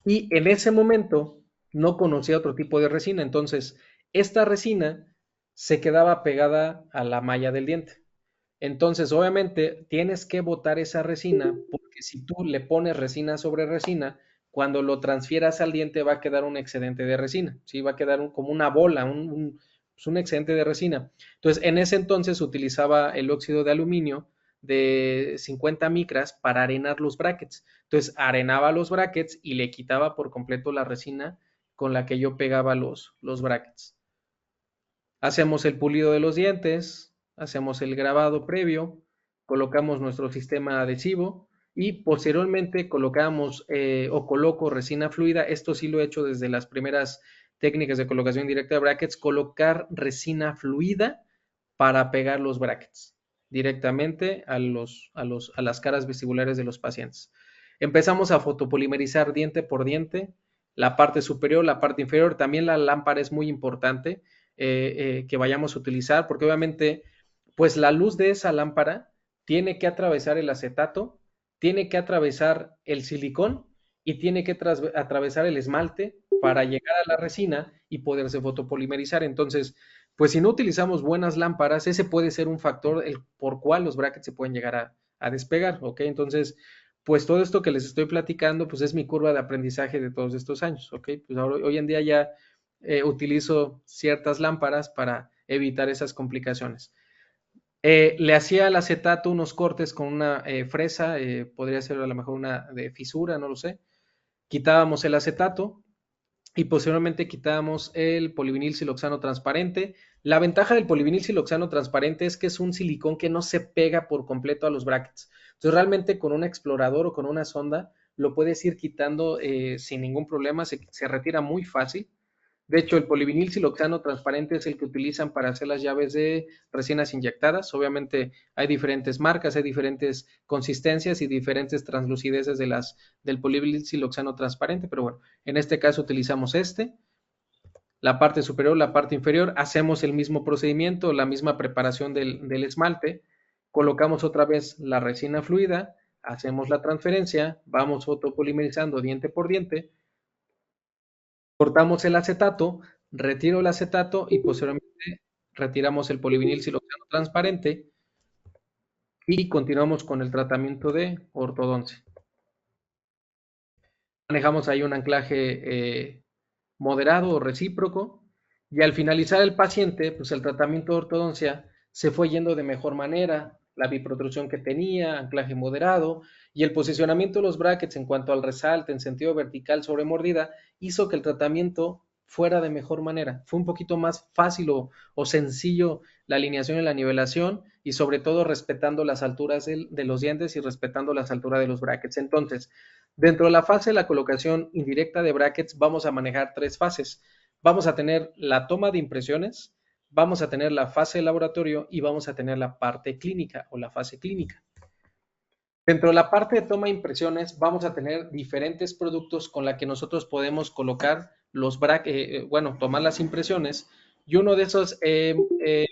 Y en ese momento no conocía otro tipo de resina, entonces esta resina se quedaba pegada a la malla del diente. Entonces, obviamente, tienes que botar esa resina, porque si tú le pones resina sobre resina, cuando lo transfieras al diente va a quedar un excedente de resina, ¿sí? Va a quedar como una bola, pues un excedente de resina. Entonces, en ese entonces utilizaba el óxido de aluminio de 50 micras para arenar los brackets. Entonces, arenaba los brackets y le quitaba por completo la resina con la que yo pegaba los brackets. Hacemos el pulido de los dientes, hacemos el grabado previo, colocamos nuestro sistema adhesivo y posteriormente colocamos o coloco resina fluida. Esto sí lo he hecho desde las primeras técnicas de colocación directa de brackets, colocar resina fluida para pegar los brackets directamente a las caras vestibulares de los pacientes. Empezamos a fotopolimerizar diente por diente, la parte superior, la parte inferior. También la lámpara es muy importante que vayamos a utilizar, porque obviamente, pues la luz de esa lámpara tiene que atravesar el acetato, tiene que atravesar el silicón y tiene que atravesar el esmalte para llegar a la resina y poderse fotopolimerizar. Entonces, pues si no utilizamos buenas lámparas, ese puede ser un factor el por cual los brackets se pueden llegar a despegar, ¿ok? Entonces, pues todo esto que les estoy platicando, pues es mi curva de aprendizaje de todos estos años, ¿ok? Pues ahora, hoy en día ya utilizo ciertas lámparas para evitar esas complicaciones. Le hacía al acetato unos cortes con una fresa, podría ser a lo mejor una de fisura, no lo sé. Quitábamos el acetato y posteriormente quitábamos el polivinil siloxano transparente. La ventaja del polivinil siloxano transparente es que es un silicón que no se pega por completo a los brackets. Entonces realmente con un explorador o con una sonda lo puedes ir quitando sin ningún problema, se retira muy fácil. De hecho, el polivinil siloxano transparente es el que utilizan para hacer las llaves de resinas inyectadas. Obviamente hay diferentes marcas, hay diferentes consistencias y diferentes translucideces del polivinil siloxano transparente, pero bueno, en este caso utilizamos la parte superior, la parte inferior, hacemos el mismo procedimiento, la misma preparación del esmalte, colocamos otra vez la resina fluida, hacemos la transferencia, vamos fotopolimerizando diente por diente, cortamos el acetato, retiro el acetato y posteriormente retiramos el polivinil siloxano transparente y continuamos con el tratamiento de ortodoncia. Manejamos ahí un anclaje moderado o recíproco y al finalizar el paciente, pues el tratamiento de ortodoncia se fue yendo de mejor manera, la biprotrusión que tenía, anclaje moderado y el posicionamiento de los brackets en cuanto al resalte en sentido vertical sobre mordida hizo que el tratamiento fuera de mejor manera. Fue un poquito más fácil o sencillo la alineación y la nivelación y sobre todo respetando las alturas de los dientes y respetando las alturas de los brackets. Entonces, dentro de la fase de la colocación indirecta de brackets vamos a manejar tres fases. Vamos a tener la toma de impresiones, vamos a tener la fase de laboratorio y vamos a tener la parte clínica o la fase clínica. Dentro de la parte de toma de impresiones vamos a tener diferentes productos con la que nosotros podemos colocar los bueno, tomar las impresiones y uno de esas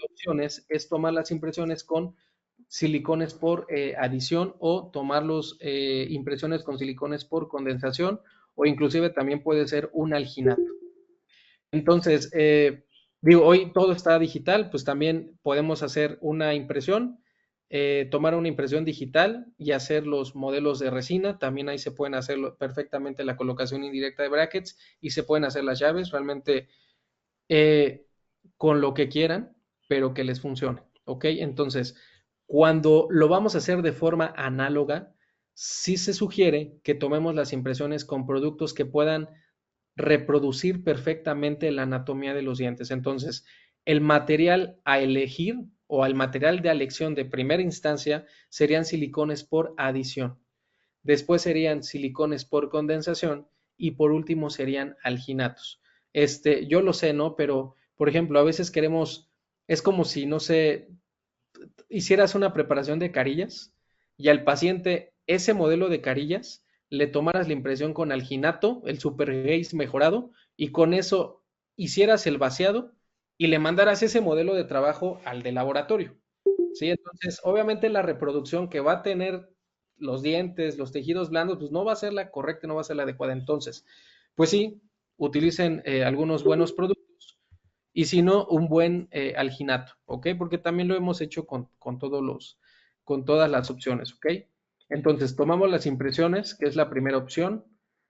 opciones es tomar las impresiones con silicones por adición o tomar las impresiones con silicones por condensación o inclusive también puede ser un alginato. Entonces, digo, hoy todo está digital, pues también podemos hacer una impresión, tomar una impresión digital y hacer los modelos de resina. También ahí se pueden hacer perfectamente la colocación indirecta de brackets y se pueden hacer las llaves realmente eh, con lo que quieran, pero que les funcione. ¿Ok? Entonces, cuando lo vamos a hacer de forma análoga, sí se sugiere que tomemos las impresiones con productos que puedan reproducir perfectamente la anatomía de los dientes. Entonces, el material a elegir o el material de elección de primera instancia serían silicones por adición. Después serían silicones por condensación y por último serían alginatos. Yo lo sé, ¿no? Pero, por ejemplo, a veces queremos, es como si, no sé, hicieras una preparación de carillas y al paciente ese modelo de carillas le tomaras la impresión con alginato, el super gaze mejorado, y con eso hicieras el vaciado y le mandaras ese modelo de trabajo al de laboratorio. ¿Sí? Entonces, obviamente la reproducción que va a tener los dientes, los tejidos blandos, pues no va a ser la correcta, no va a ser la adecuada. Entonces, pues sí, utilicen algunos buenos productos y si no, un buen alginato, ¿ok? Porque también lo hemos hecho con todas las opciones, ¿ok? Entonces, tomamos las impresiones, que es la primera opción.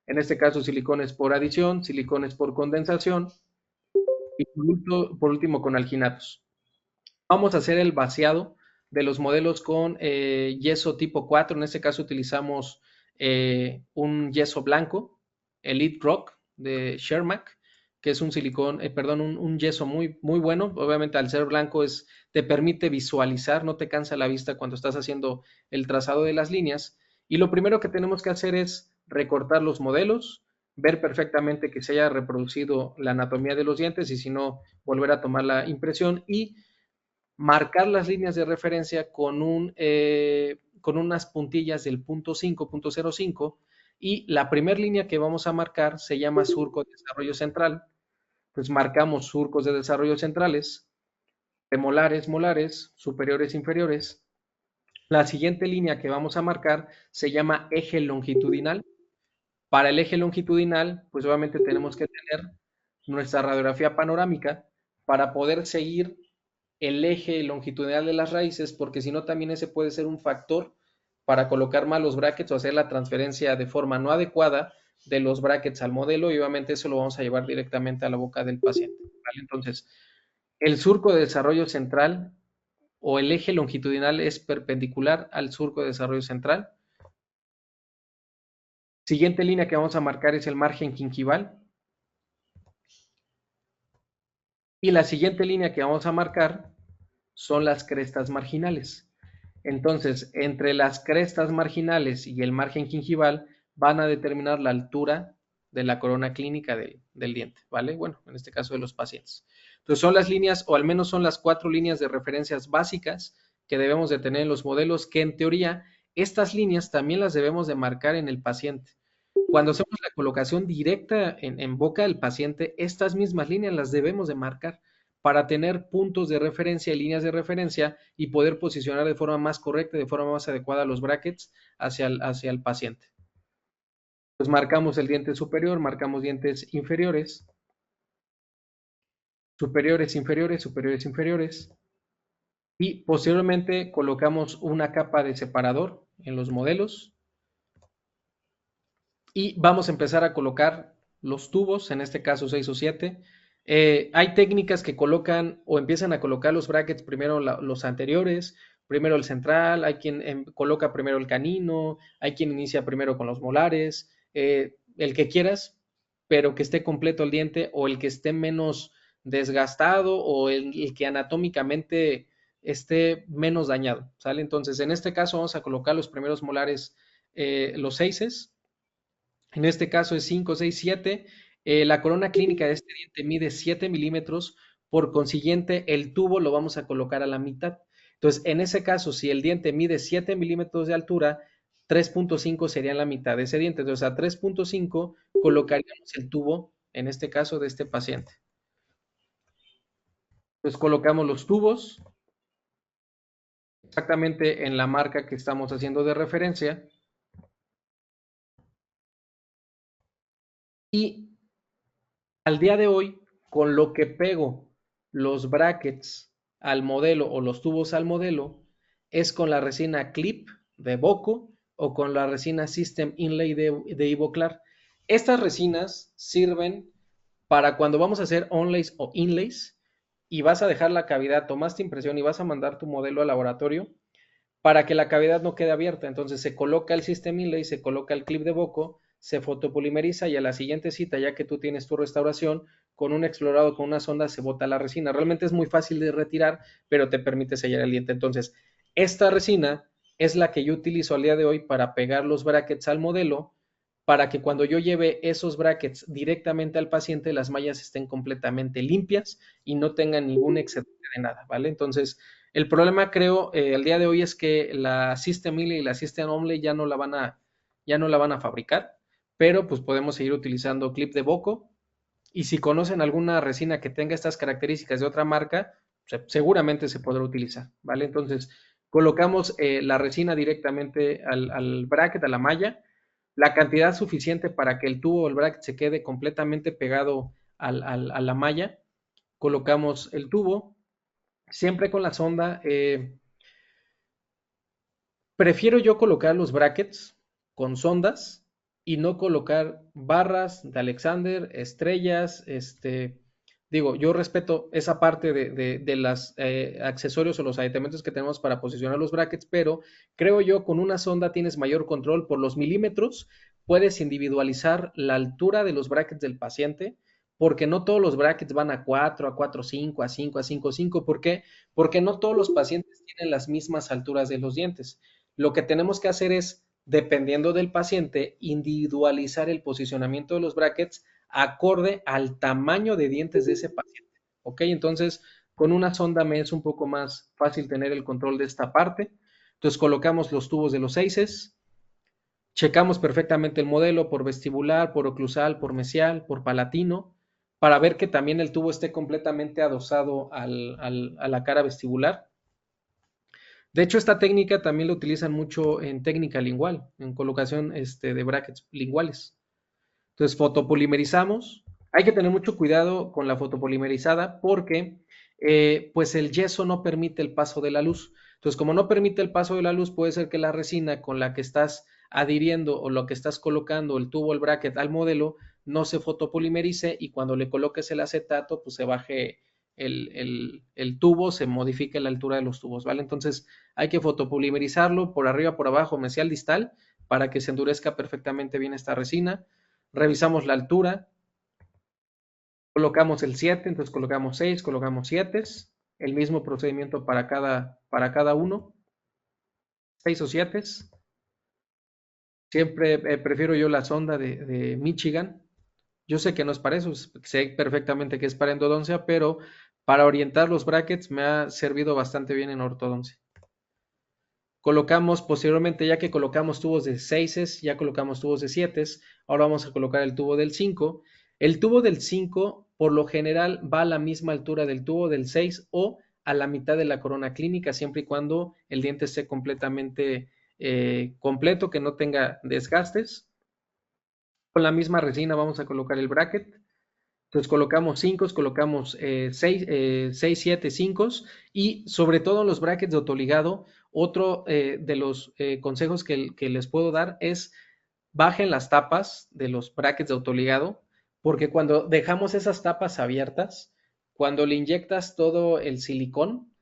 En este caso, silicones por adición, silicones por condensación y por último con alginatos. Vamos a hacer el vaciado de los modelos con yeso tipo 4. En este caso utilizamos un yeso blanco, Elite Rock de Shermack, que es un silicón, perdón, un yeso muy, muy bueno. Obviamente al ser blanco te permite visualizar, no te cansa la vista cuando estás haciendo el trazado de las líneas. Y lo primero que tenemos que hacer es recortar los modelos, ver perfectamente que se haya reproducido la anatomía de los dientes y si no, volver a tomar la impresión y marcar las líneas de referencia con unas puntillas del punto 5, punto 05 y la primera línea que vamos a marcar se llama surco de desarrollo central. Entonces marcamos surcos de desarrollo centrales, premolares, molares, superiores, inferiores. La siguiente línea que vamos a marcar se llama eje longitudinal. Para el eje longitudinal, pues obviamente tenemos que tener nuestra radiografía panorámica para poder seguir el eje longitudinal de las raíces, porque si no también ese puede ser un factor para colocar mal los brackets o hacer la transferencia de forma no adecuada de los brackets al modelo y obviamente eso lo vamos a llevar directamente a la boca del paciente. ¿Vale? Entonces, el surco de desarrollo central o el eje longitudinal es perpendicular al surco de desarrollo central. Siguiente línea que vamos a marcar es el margen gingival. Y la siguiente línea que vamos a marcar son las crestas marginales. Entonces, entre las crestas marginales y el margen gingival van a determinar la altura de la corona clínica del diente, ¿vale? Bueno, en este caso de los pacientes. Entonces, son las líneas, o al menos son las 4 líneas de referencias básicas que debemos de tener en los modelos, que en teoría estas líneas también las debemos de marcar en el paciente. Cuando hacemos la colocación directa en boca del paciente, estas mismas líneas las debemos de marcar para tener puntos de referencia y líneas de referencia y poder posicionar de forma más correcta, de forma más adecuada los brackets hacia el paciente. Pues marcamos el diente superior, marcamos dientes inferiores, superiores, inferiores, superiores, inferiores y posteriormente colocamos una capa de separador en los modelos y vamos a empezar a colocar los tubos, en este caso 6 o 7. Hay técnicas que colocan o empiezan a colocar los brackets primero los anteriores, primero el central, hay quien coloca primero el canino, hay quien inicia primero con los molares, el que quieras, pero que esté completo el diente o el que esté menos desgastado o el que anatómicamente esté menos dañado, ¿sale? Entonces, en este caso vamos a colocar los primeros molares, los seises. En este caso es 5, 6, 7. La corona clínica de este diente mide 7 milímetros, por consiguiente, el tubo lo vamos a colocar a la mitad. Entonces, en ese caso, si el diente mide 7 milímetros de altura, 3.5 sería la mitad de ese diente. Entonces, a 3.5 colocaríamos el tubo, en este caso, de este paciente. Entonces, colocamos los tubos exactamente en la marca que estamos haciendo de referencia y al día de hoy, con lo que pego los brackets al modelo o los tubos al modelo, es con la resina Clip de Boco o con la resina System Inlay de Ivoclar. Estas resinas sirven para cuando vamos a hacer onlays o inlays y vas a dejar la cavidad, tomaste impresión y vas a mandar tu modelo al laboratorio para que la cavidad no quede abierta. Entonces se coloca el System Inlay, se coloca el clip de Boco, se fotopolimeriza y a la siguiente cita, ya que tú tienes tu restauración, con un explorado, con una sonda, se bota la resina. Realmente es muy fácil de retirar, pero te permite sellar el diente. Entonces, esta resina es la que yo utilizo al día de hoy para pegar los brackets al modelo, para que cuando yo lleve esos brackets directamente al paciente, las mallas estén completamente limpias y no tengan ningún excedente de nada, ¿vale? Entonces, el problema, creo, el día de hoy es que la System Inlay y la System Onlay ya no la van a fabricar, pero pues podemos seguir utilizando clip de Boco. Y si conocen alguna resina que tenga estas características de otra marca, seguramente se podrá utilizar, ¿vale? Entonces, colocamos la resina directamente al bracket, a la malla, la cantidad suficiente para que el tubo o el bracket se quede completamente pegado a la malla. Colocamos el tubo, siempre con la sonda. Prefiero yo colocar los brackets con sondas y no colocar barras de Alexander, estrellas, digo, yo respeto esa parte de los accesorios o los aditamentos que tenemos para posicionar los brackets, pero creo yo con una sonda tienes mayor control por los milímetros, puedes individualizar la altura de los brackets del paciente, porque no todos los brackets van a 4, a 4,5, a 5, a 5,5. ¿Por qué? Porque no todos los pacientes tienen las mismas alturas de los dientes. Lo que tenemos que hacer es, dependiendo del paciente, individualizar el posicionamiento de los brackets acorde al tamaño de dientes de ese paciente. ¿Ok? Entonces, con una sonda me es un poco más fácil tener el control de esta parte. Entonces, colocamos los tubos de los seises, checamos perfectamente el modelo por vestibular, por oclusal, por mesial, por palatino, para ver que también el tubo esté completamente adosado a la cara vestibular. De hecho, esta técnica también la utilizan mucho en técnica lingual, en colocación de brackets linguales. Entonces, fotopolimerizamos. Hay que tener mucho cuidado con la fotopolimerizada porque pues el yeso no permite el paso de la luz. Entonces, como no permite el paso de la luz, puede ser que la resina con la que estás adhiriendo o lo que estás colocando, el tubo, el bracket al modelo, no se fotopolimerice y cuando le coloques el acetato, pues se baje el tubo, se modifique la altura de los tubos, ¿vale? Entonces hay que fotopolimerizarlo por arriba, por abajo, mesial, distal, para que se endurezca perfectamente bien esta resina. Revisamos la altura, colocamos el 7, entonces colocamos 6, colocamos 7, el mismo procedimiento para cada uno, 6 o 7. Siempre prefiero yo la sonda de Michigan. Yo sé que no es para eso, sé perfectamente que es para endodoncia, pero para orientar los brackets me ha servido bastante bien en ortodoncia. Colocamos posteriormente, ya que colocamos tubos de 6, ya colocamos tubos de 7, ahora vamos a colocar el tubo del 5. El tubo del 5 por lo general va a la misma altura del tubo del 6 o a la mitad de la corona clínica, siempre y cuando el diente esté completamente completo, que no tenga desgastes. Con la misma resina vamos a colocar el bracket. Entonces colocamos 5, colocamos 6, 7, 5 y sobre todo en los brackets de autoligado, otro de los consejos que les puedo dar es bajen las tapas de los brackets de autoligado, porque cuando dejamos esas tapas abiertas, cuando le inyectas todo el silicón,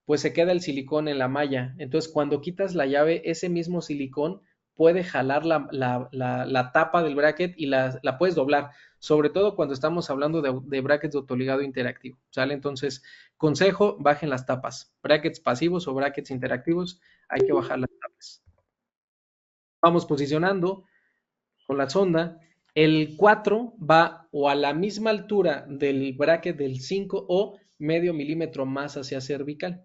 pues se queda el silicón en la malla. Entonces cuando quitas la llave, ese mismo silicón puede jalar la tapa del bracket y la puedes doblar, sobre todo cuando estamos hablando de brackets de autoligado interactivo, ¿sale? Entonces, consejo, bajen las tapas. Brackets pasivos o brackets interactivos, hay que bajar las tapas. Vamos posicionando con la sonda. El 4 va o a la misma altura del bracket del 5 o medio milímetro más hacia cervical.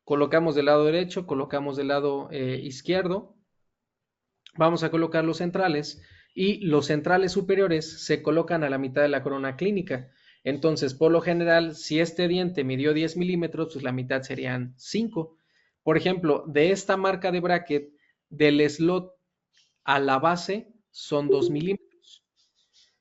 Colocamos del lado derecho, colocamos del lado izquierdo. Vamos a colocar los centrales y los centrales superiores se colocan a la mitad de la corona clínica. Entonces, por lo general, si este diente midió 10 milímetros, pues la mitad serían 5. Por ejemplo, de esta marca de bracket, del slot a la base son 2 milímetros.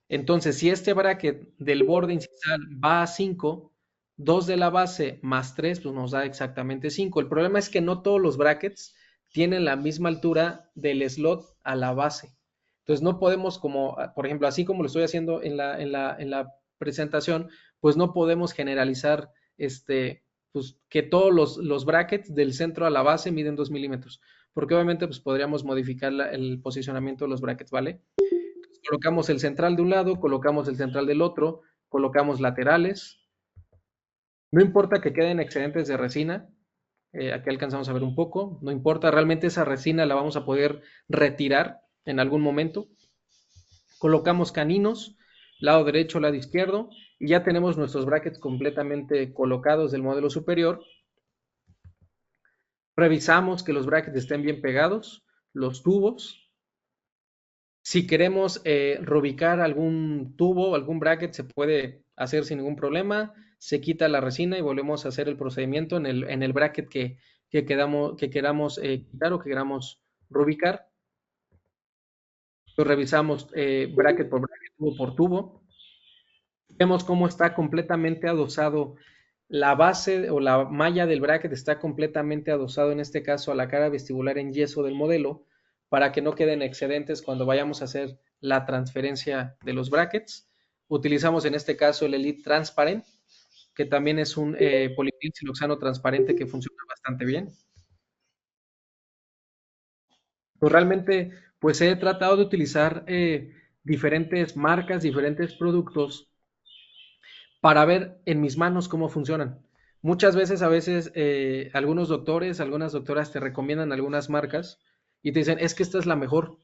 Entonces, si este bracket del borde incisal va a 5, 2 de la base más 3, pues nos da exactamente 5. El problema es que no todos los brackets tienen la misma altura del slot a la base. Entonces, no podemos como, por ejemplo, así como lo estoy haciendo en la presentación, pues no podemos generalizar pues, que todos los brackets del centro a la base miden 2 milímetros, porque obviamente pues, podríamos modificar el posicionamiento de los brackets, ¿vale? Colocamos el central de un lado, colocamos el central del otro, colocamos laterales. No importa que queden excedentes de resina, aquí alcanzamos a ver un poco, no importa, realmente esa resina la vamos a poder retirar en algún momento. Colocamos caninos, lado derecho, lado izquierdo, y ya tenemos nuestros brackets completamente colocados del modelo superior. Revisamos que los brackets estén bien pegados, los tubos. Si queremos reubicar algún tubo, algún bracket, se puede hacer sin ningún problema. Se quita la resina y volvemos a hacer el procedimiento en el bracket que queramos quitar o que queramos reubicar. Lo revisamos bracket por bracket, tubo por tubo. Vemos cómo está completamente adosado la base o la malla del bracket está completamente adosado, en este caso, a la cara vestibular en yeso del modelo, para que no queden excedentes cuando vayamos a hacer la transferencia de los brackets. Utilizamos en este caso el Elite Transparent, que también es un polivinil siloxano transparente que funciona bastante bien. Pues realmente, pues he tratado de utilizar diferentes marcas, diferentes productos para ver en mis manos cómo funcionan. Muchas veces, a veces, algunos doctores, algunas doctoras te recomiendan algunas marcas y te dicen, es que esta es la mejor.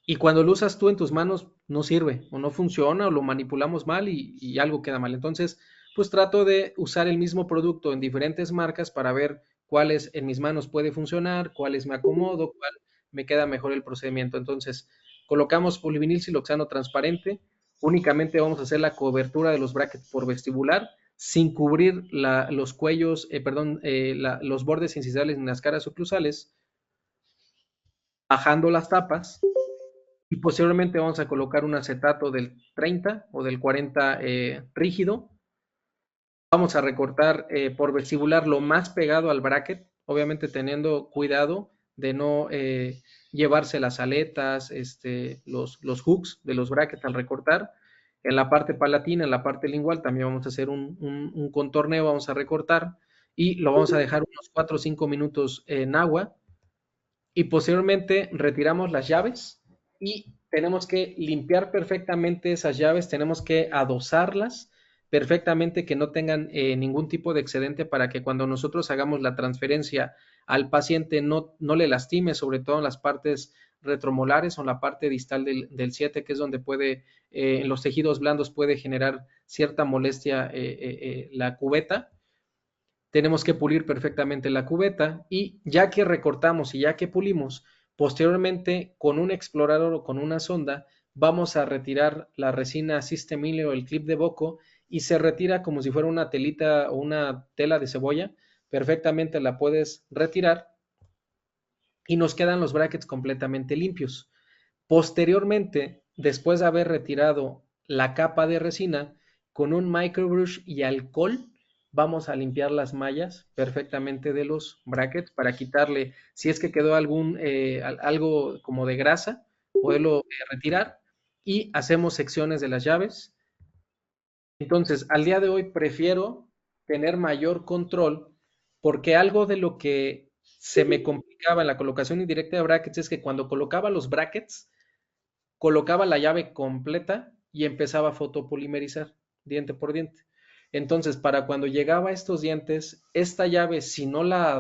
Y cuando lo usas tú en tus manos, no sirve o no funciona o lo manipulamos mal y algo queda mal. Entonces, pues trato de usar el mismo producto en diferentes marcas para ver cuáles en mis manos puede funcionar, cuáles me acomodo, cuál me queda mejor el procedimiento. Entonces, colocamos polivinil siloxano transparente, únicamente vamos a hacer la cobertura de los brackets por vestibular, sin cubrir los cuellos, perdón, los bordes incisales en las caras oclusales, bajando las tapas y posteriormente vamos a colocar un acetato del 30 o del 40 rígido. Vamos a recortar por vestibular lo más pegado al bracket, obviamente teniendo cuidado de no llevarse las aletas, los hooks de los brackets al recortar. En la parte palatina, en la parte lingual, también vamos a hacer un contorneo, vamos a recortar y lo vamos a dejar unos 4 o 5 minutos en agua y posteriormente retiramos las llaves y tenemos que limpiar perfectamente esas llaves, tenemos que adosarlas perfectamente que no tengan ningún tipo de excedente para que cuando nosotros hagamos la transferencia al paciente no le lastime, sobre todo en las partes retromolares o en la parte distal del 7, que es donde puede, en los tejidos blandos puede generar cierta molestia la cubeta. Tenemos que pulir perfectamente la cubeta y ya que recortamos y ya que pulimos, posteriormente con un explorador o con una sonda vamos a retirar la resina Systemile o el clip de Boco y se retira como si fuera una telita o una tela de cebolla. Perfectamente la puedes retirar y nos quedan los brackets completamente limpios. Posteriormente, después de haber retirado la capa de resina, con un microbrush y alcohol vamos a limpiar las mallas perfectamente de los brackets para quitarle, si es que quedó algo como de grasa, poderlo retirar y hacemos secciones de las llaves. Entonces, al día de hoy prefiero tener mayor control porque algo de lo que se me complicaba en la colocación indirecta de brackets es que cuando colocaba los brackets, colocaba la llave completa y empezaba a fotopolimerizar diente por diente. Entonces, para cuando llegaba a estos dientes, esta llave, si no la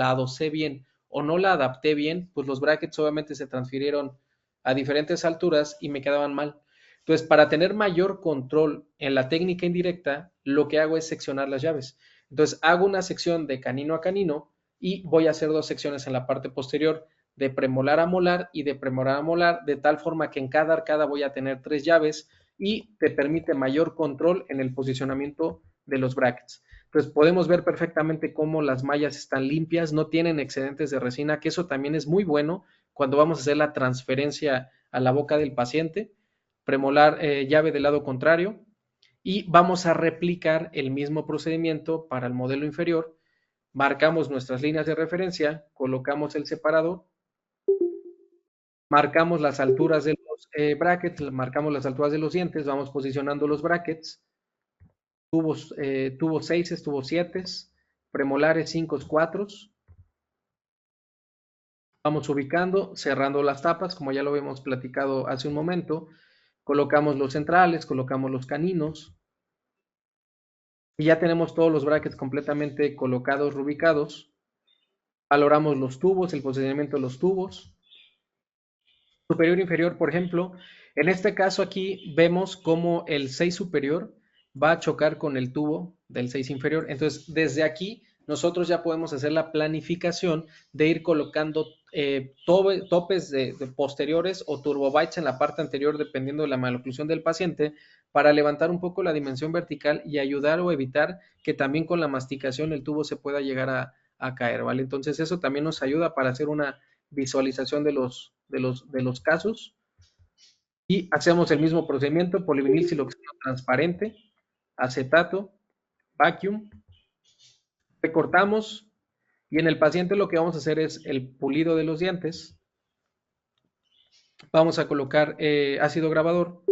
adosé bien o no la adapté bien, pues los brackets obviamente se transfirieron a diferentes alturas y me quedaban mal. Entonces, para tener mayor control en la técnica indirecta, lo que hago es seccionar las llaves. Entonces, hago una sección de canino a canino y voy a hacer dos secciones en la parte posterior de premolar a molar y de premolar a molar, de tal forma que en cada arcada voy a tener tres llaves y te permite mayor control en el posicionamiento de los brackets. Entonces podemos ver perfectamente cómo las mallas están limpias, no tienen excedentes de resina, que eso también es muy bueno cuando vamos a hacer la transferencia a la boca del paciente. Premolar llave del lado contrario y vamos a replicar el mismo procedimiento para el modelo inferior. Marcamos nuestras líneas de referencia, colocamos el separador, marcamos las alturas de los brackets, marcamos las alturas de los dientes, vamos posicionando los brackets, tubos 6, tubos 7, premolares 5, 4, vamos ubicando, cerrando las tapas, como ya lo habíamos platicado hace un momento, colocamos los centrales, colocamos los caninos, y ya tenemos todos los brackets completamente colocados, rubicados, valoramos los tubos, el posicionamiento de los tubos, superior e inferior, por ejemplo. En este caso aquí vemos cómo el 6 superior va a chocar con el tubo del 6 inferior. Entonces, desde aquí nosotros ya podemos hacer la planificación de ir colocando topes de posteriores o turbobytes en la parte anterior, dependiendo de la maloclusión del paciente, para levantar un poco la dimensión vertical y ayudar o evitar que también con la masticación el tubo se pueda llegar a caer, ¿vale? Entonces, eso también nos ayuda para hacer una visualización de los casos y hacemos el mismo procedimiento, polivinil siloxano transparente, acetato, vacuum, recortamos y en el paciente lo que vamos a hacer es el pulido de los dientes, vamos a colocar ácido grabador,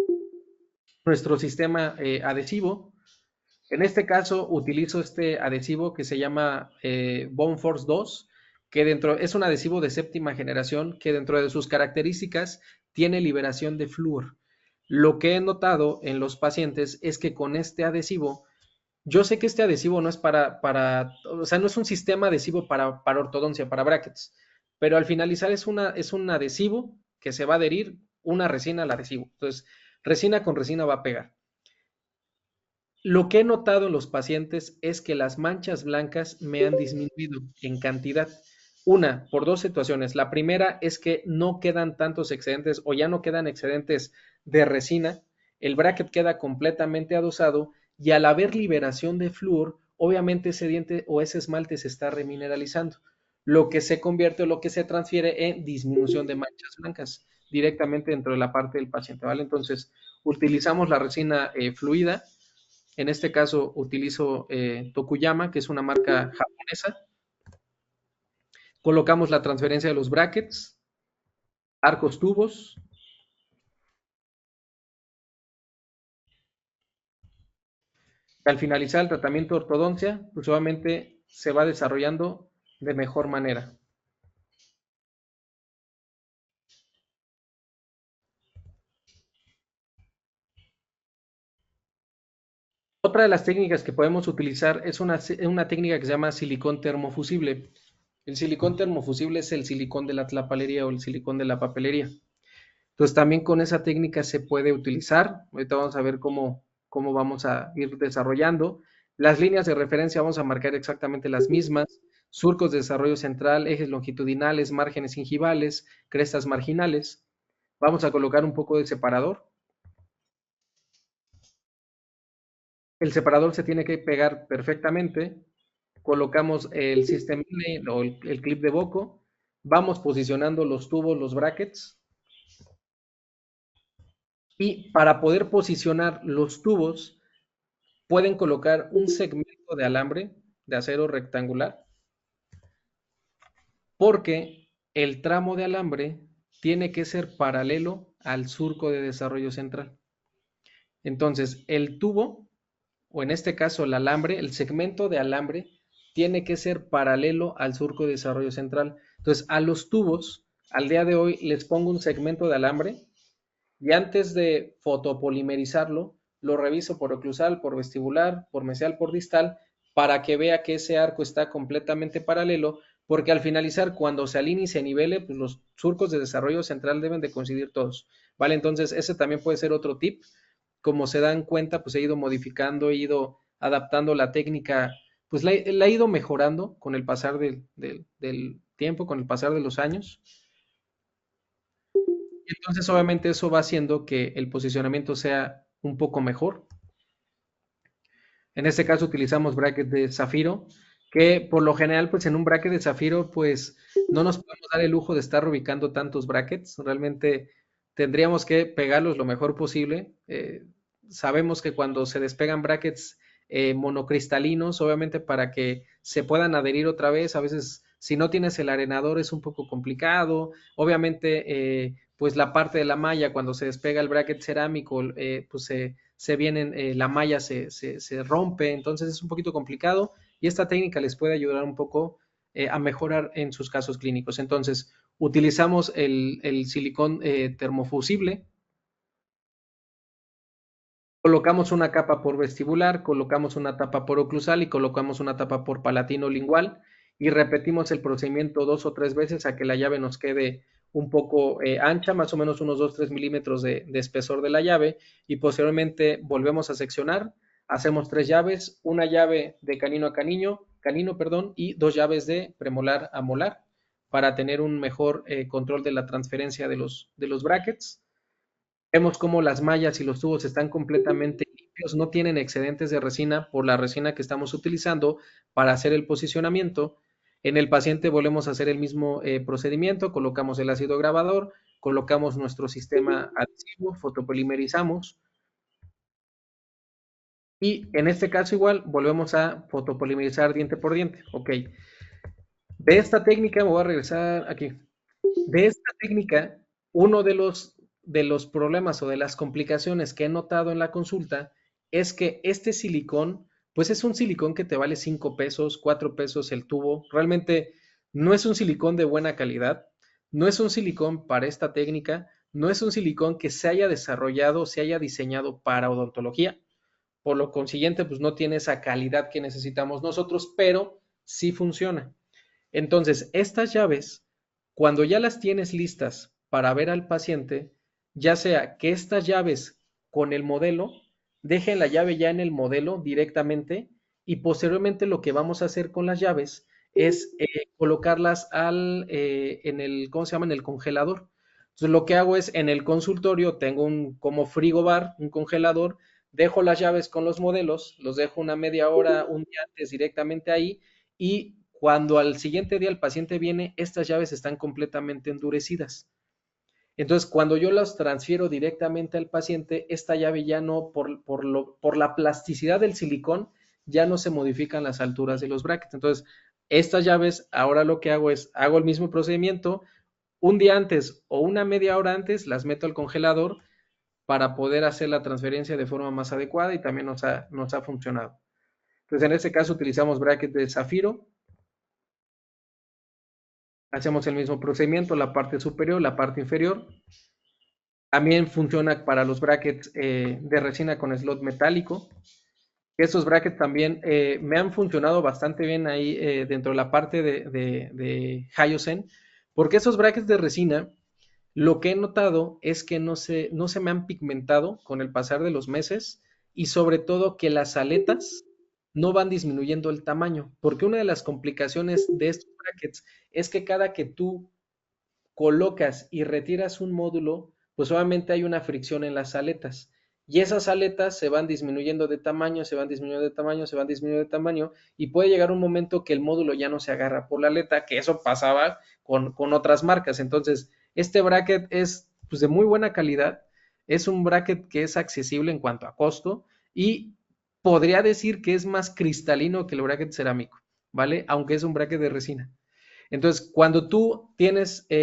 nuestro sistema adhesivo. En este caso utilizo este adhesivo que se llama Bone Force 2, que es un adhesivo de séptima generación que dentro de sus características tiene liberación de flúor. Lo que he notado en los pacientes es que con este adhesivo, yo sé que este adhesivo no es o sea, no es un sistema adhesivo para ortodoncia, para brackets, pero al finalizar es un adhesivo que se va a adherir una resina al adhesivo. Entonces, resina con resina va a pegar. Lo que he notado en los pacientes es que las manchas blancas me han disminuido en cantidad. Una, por dos situaciones. La primera es que no quedan tantos excedentes o ya no quedan excedentes de resina. El bracket queda completamente adosado y al haber liberación de flúor, obviamente ese diente o ese esmalte se está remineralizando, lo que se convierte o lo que se transfiere en disminución de manchas blancas directamente dentro de la parte del paciente, ¿vale? Entonces, utilizamos la resina fluida. En este caso utilizo Tokuyama, que es una marca japonesa. Colocamos la transferencia de los brackets, arcos tubos. Al finalizar el tratamiento de ortodoncia, pues obviamente se va desarrollando de mejor manera. Otra de las técnicas que podemos utilizar es una técnica que se llama silicón termofusible. El silicón termofusible es el silicón de la tlapalería o el silicón de la papelería. Entonces también con esa técnica se puede utilizar. Ahorita vamos a ver cómo vamos a ir desarrollando. Las líneas de referencia vamos a marcar exactamente las mismas. Surcos de desarrollo central, ejes longitudinales, márgenes gingivales, crestas marginales. Vamos a colocar un poco de separador. El separador se tiene que pegar perfectamente. Colocamos el System Inlay o el clip de boco. Vamos posicionando los tubos, los brackets. Y para poder posicionar los tubos, pueden colocar un segmento de alambre de acero rectangular porque el tramo de alambre tiene que ser paralelo al surco de desarrollo central. Entonces, el tubo, o en este caso el alambre, el segmento de alambre, tiene que ser paralelo al surco de desarrollo central. Entonces, a los tubos, al día de hoy, les pongo un segmento de alambre y antes de fotopolimerizarlo, lo reviso por oclusal, por vestibular, por mesial, por distal, para que vea que ese arco está completamente paralelo, porque al finalizar, cuando se alinee y se nivele, pues los surcos de desarrollo central deben de coincidir todos, ¿vale? Entonces, ese también puede ser otro tip. Como se dan cuenta, pues he ido modificando, he ido adaptando la técnica, pues la he ido mejorando con el pasar del tiempo, con el pasar de los años. Y entonces, obviamente, eso va haciendo que el posicionamiento sea un poco mejor. En este caso utilizamos bracket de zafiro, que por lo general, pues en un bracket de zafiro, pues no nos podemos dar el lujo de estar ubicando tantos brackets. Realmente tendríamos que pegarlos lo mejor posible. Sabemos que cuando se despegan brackets monocristalinos, obviamente para que se puedan adherir otra vez, a veces si no tienes el arenador es un poco complicado. Obviamente, pues la parte de la malla, cuando se despega el bracket cerámico, pues se vienen, la malla se rompe, entonces es un poquito complicado y esta técnica les puede ayudar un poco a mejorar en sus casos clínicos. Entonces, utilizamos el silicón termofusible, colocamos una capa por vestibular, colocamos una tapa por oclusal y colocamos una tapa por palatino lingual y repetimos el procedimiento 2 o 3 veces a que la llave nos quede un poco ancha, más o menos unos 2 o 3 milímetros de espesor de la llave y posteriormente volvemos a seccionar, hacemos 3 llaves, una llave de canino a canino, perdón, y 2 llaves de premolar a molar para tener un mejor control de la transferencia de los brackets. Vemos cómo las mallas y los tubos están completamente limpios, no tienen excedentes de resina por la resina que estamos utilizando para hacer el posicionamiento. En el paciente volvemos a hacer el mismo procedimiento, colocamos el ácido grabador, colocamos nuestro sistema adhesivo, fotopolimerizamos y en este caso igual volvemos a fotopolimerizar diente por diente. Ok, de esta técnica, me voy a regresar aquí. De esta técnica, uno de los problemas o de las complicaciones que he notado en la consulta es que este silicón, pues es un silicón que te vale 5 pesos, 4 pesos el tubo. Realmente no es un silicón de buena calidad, no es un silicón para esta técnica, no es un silicón que se haya desarrollado, se haya diseñado para odontología. Por lo consiguiente, pues no tiene esa calidad que necesitamos nosotros, pero sí funciona. Entonces, estas llaves, cuando ya las tienes listas para ver al paciente, ya sea que estas llaves con el modelo, dejen la llave ya en el modelo directamente y posteriormente lo que vamos a hacer con las llaves es colocarlas en el, ¿cómo se llama? En el congelador. Entonces, lo que hago es en el consultorio tengo un como frigobar, un congelador, dejo las llaves con los modelos, los dejo una media hora, un día antes directamente ahí y cuando al siguiente día el paciente viene, estas llaves están completamente endurecidas. Entonces, cuando yo las transfiero directamente al paciente, esta llave ya no, por la plasticidad del silicón, ya no se modifican las alturas de los brackets. Entonces, estas llaves, ahora lo que hago es, hago el mismo procedimiento, un día antes o una media hora antes, las meto al congelador para poder hacer la transferencia de forma más adecuada y también nos ha funcionado. Entonces, en este caso utilizamos brackets de zafiro. Hacemos el mismo procedimiento, la parte superior, la parte inferior. También funciona para los brackets de resina con slot metálico. Estos brackets también me han funcionado bastante bien ahí dentro de la parte de Hyosen, porque esos brackets de resina, lo que he notado es que no se me han pigmentado con el pasar de los meses y sobre todo que las aletas no van disminuyendo el tamaño, porque una de las complicaciones de estos brackets es que cada que tú colocas y retiras un módulo, pues obviamente hay una fricción en las aletas. Y esas aletas se van disminuyendo de tamaño, se van disminuyendo de tamaño, se van disminuyendo de tamaño, y puede llegar un momento que el módulo ya no se agarra por la aleta, que eso pasaba con otras marcas. Entonces, este bracket es pues, de muy buena calidad, es un bracket que es accesible en cuanto a costo y podría decir que es más cristalino que el bracket cerámico, ¿vale? Aunque es un bracket de resina. Entonces, cuando tú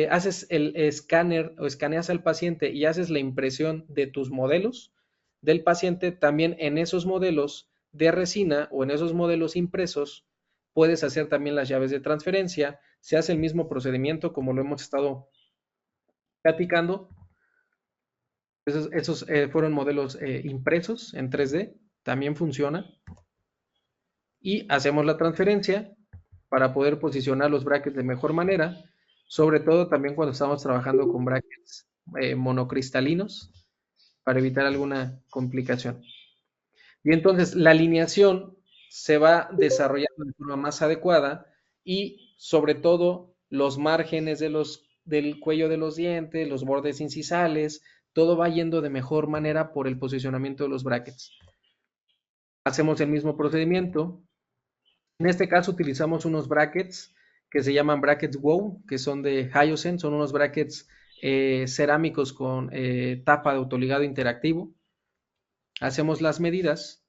haces el escáner o escaneas al paciente y haces la impresión de tus modelos del paciente, también en esos modelos de resina o en esos modelos impresos, puedes hacer también las llaves de transferencia, se hace el mismo procedimiento como lo hemos estado platicando. Esos fueron modelos impresos en 3D, también funciona. Y hacemos la transferencia para poder posicionar los brackets de mejor manera, sobre todo también cuando estamos trabajando con brackets monocristalinos para evitar alguna complicación. Y entonces la alineación se va desarrollando de forma más adecuada y sobre todo los márgenes del cuello de los dientes, los bordes incisales, todo va yendo de mejor manera por el posicionamiento de los brackets. Hacemos el mismo procedimiento. En este caso utilizamos unos brackets que se llaman brackets WOW, que son de Hyoscene, son unos brackets cerámicos con tapa de autoligado interactivo. Hacemos las medidas.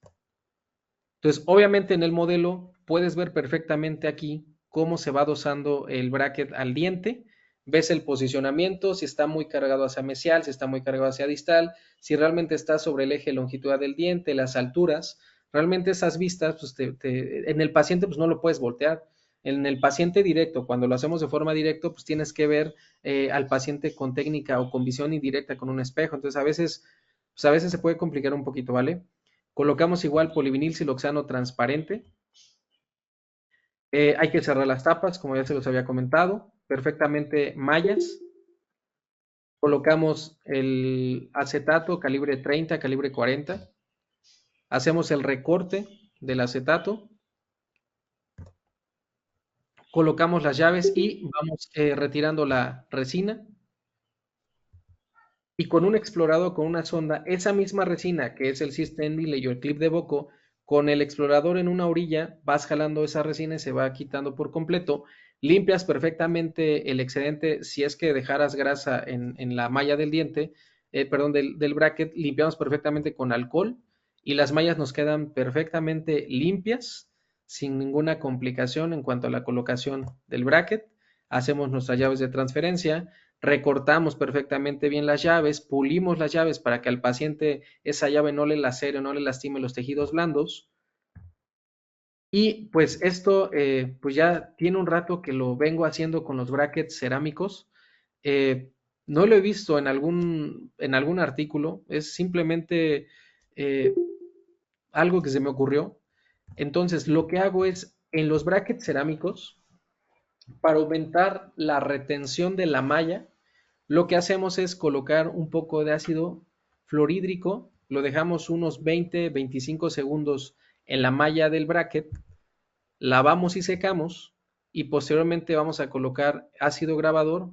Entonces, obviamente en el modelo puedes ver perfectamente aquí cómo se va dosando el bracket al diente. Ves el posicionamiento, si está muy cargado hacia mesial, si está muy cargado hacia distal, si realmente está sobre el eje longitudinal del diente, las alturas. Realmente esas vistas, pues en el paciente pues no lo puedes voltear. En el paciente directo, cuando lo hacemos de forma directa, pues tienes que ver al paciente con técnica o con visión indirecta con un espejo. Entonces pues a veces se puede complicar un poquito, ¿vale? Colocamos igual polivinil siloxano transparente. Hay que cerrar las tapas, como ya se los había comentado. Perfectamente mallas. Colocamos el acetato calibre 30, calibre 40. Hacemos el recorte del acetato. Colocamos las llaves y vamos retirando la resina. Y con un explorador, con una sonda, esa misma resina que es el System Delay o el clip de Boco, con el explorador en una orilla, vas jalando esa resina y se va quitando por completo. Limpias perfectamente el excedente, si es que dejaras grasa en la malla del diente, perdón, del bracket, limpiamos perfectamente con alcohol y las mallas nos quedan perfectamente limpias, sin ninguna complicación en cuanto a la colocación del bracket. Hacemos nuestras llaves de transferencia, recortamos perfectamente bien las llaves, pulimos las llaves para que al paciente esa llave no le lacere, no le lastime los tejidos blandos. Y pues esto pues ya tiene un rato que lo vengo haciendo con los brackets cerámicos. No lo he visto en algún artículo, es simplemente eh, algo que se me ocurrió. Entonces lo que hago es en los brackets cerámicos, para aumentar la retención de la malla, lo que hacemos es colocar un poco de ácido fluorhídrico, lo dejamos unos 20-25 segundos en la malla del bracket, lavamos y secamos y posteriormente vamos a colocar ácido grabador,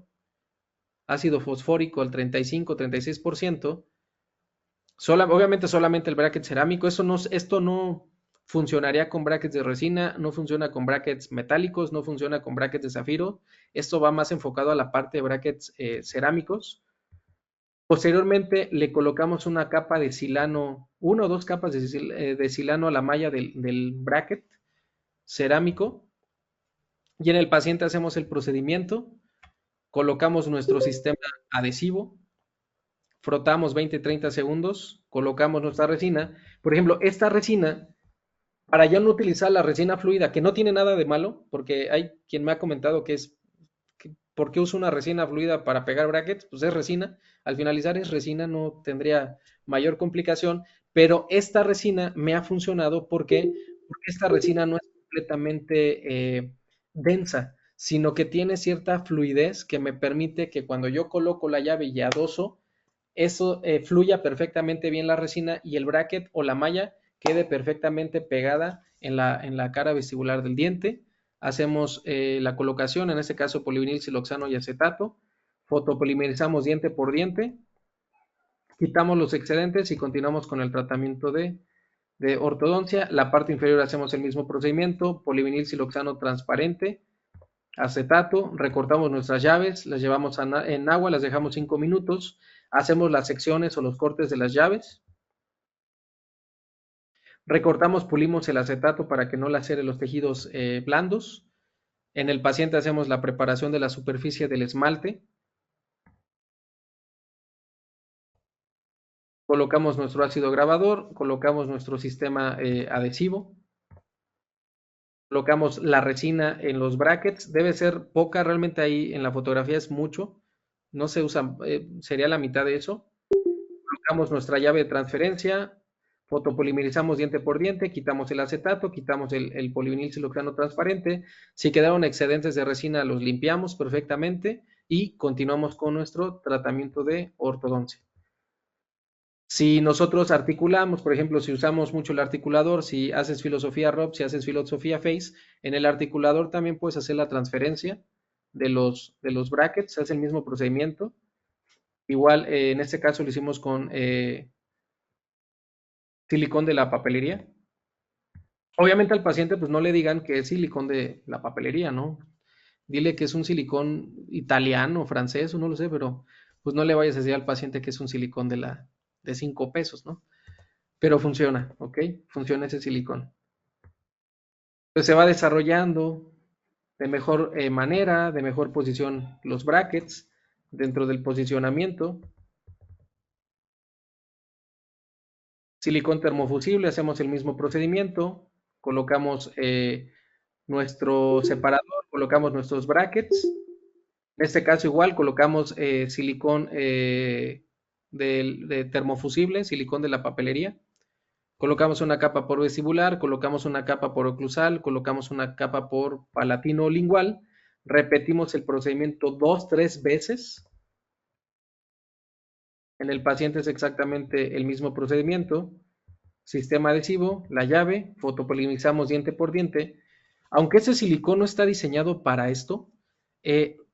ácido fosfórico al 35-36%, obviamente solamente el bracket cerámico, esto no funcionaría con brackets de resina, no funciona con brackets metálicos, no funciona con brackets de zafiro, esto va más enfocado a la parte de brackets cerámicos. Posteriormente le colocamos una capa de silano, una o dos capas de silano a la malla del bracket cerámico y en el paciente hacemos el procedimiento, colocamos nuestro sistema adhesivo, frotamos 20-30 segundos, colocamos nuestra resina. Por ejemplo, esta resina, para ya no utilizar la resina fluida, que no tiene nada de malo, porque hay quien me ha comentado ¿por qué uso una resina fluida para pegar brackets? Pues es resina, al finalizar es resina, no tendría mayor complicación, pero esta resina me ha funcionado porque esta resina no es completamente densa, sino que tiene cierta fluidez que me permite que cuando yo coloco la llave y adoso, eso fluya perfectamente bien la resina y el bracket o la malla quede perfectamente pegada en la cara vestibular del diente. Hacemos la colocación, en este caso polivinil siloxano y acetato, fotopolimerizamos diente por diente, quitamos los excedentes y continuamos con el tratamiento de ortodoncia. La parte inferior hacemos el mismo procedimiento, polivinil siloxano transparente, acetato, recortamos nuestras llaves, las llevamos en agua, las dejamos 5 minutos, hacemos las secciones o los cortes de las llaves, recortamos, pulimos el acetato para que no lacere los tejidos blandos. En el paciente hacemos la preparación de la superficie del esmalte, colocamos nuestro ácido grabador, colocamos nuestro sistema adhesivo, colocamos la resina en los brackets, debe ser poca, realmente ahí en la fotografía es mucho, no se usa, sería la mitad de eso. Colocamos nuestra llave de transferencia, fotopolimerizamos diente por diente, quitamos el acetato, quitamos el polivinil silicrano transparente. Si quedaron excedentes de resina, los limpiamos perfectamente y continuamos con nuestro tratamiento de ortodoncia. Si nosotros articulamos, por ejemplo, si usamos mucho el articulador, si haces filosofía Rob, si haces filosofía Face, en el articulador también puedes hacer la transferencia de los brackets, es el mismo procedimiento. Igual, en este caso lo hicimos con silicón de la papelería. Obviamente al paciente pues no le digan que es silicón de la papelería, ¿no? Dile que es un silicón italiano, francés, o no lo sé, pero pues no le vayas a decir al paciente que es un silicón de 5 pesos, ¿no? Pero funciona, ¿ok? Funciona ese silicón. Pues se va desarrollando de mejor manera, de mejor posición los brackets dentro del posicionamiento. Silicón termofusible, hacemos el mismo procedimiento, colocamos nuestro separador, colocamos nuestros brackets. En este caso igual colocamos silicón de termofusible, silicón de la papelería. Colocamos una capa por vestibular, colocamos una capa por oclusal, colocamos una capa por palatino lingual. Repetimos el procedimiento 2, 3 veces. En el paciente es exactamente el mismo procedimiento. Sistema adhesivo, la llave, fotopolimizamos diente por diente. Aunque ese silicón no está diseñado para esto,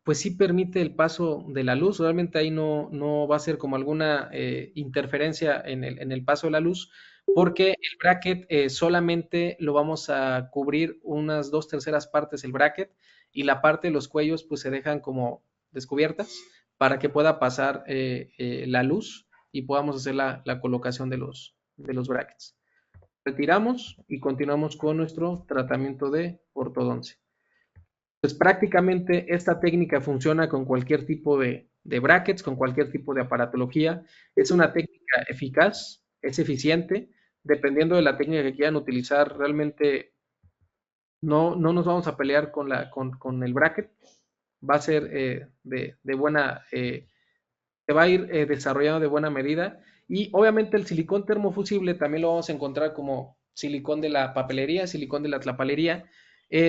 pues sí permite el paso de la luz. Realmente ahí no va a ser como alguna interferencia en el paso de la luz, porque el bracket solamente lo vamos a cubrir unas 2/3 partes el bracket y la parte de los cuellos pues se dejan como descubiertas para que pueda pasar la luz y podamos hacer la colocación de los brackets. Retiramos y continuamos con nuestro tratamiento de ortodoncia. Pues prácticamente esta técnica funciona con cualquier tipo de brackets, con cualquier tipo de aparatología. Es una técnica eficaz, es eficiente. Dependiendo de la técnica que quieran utilizar, realmente no nos vamos a pelear con el bracket. Va a ser de buena, se va a ir desarrollando de buena medida. Y obviamente el silicón termofusible también lo vamos a encontrar como silicón de la papelería, silicón de la tlapalería.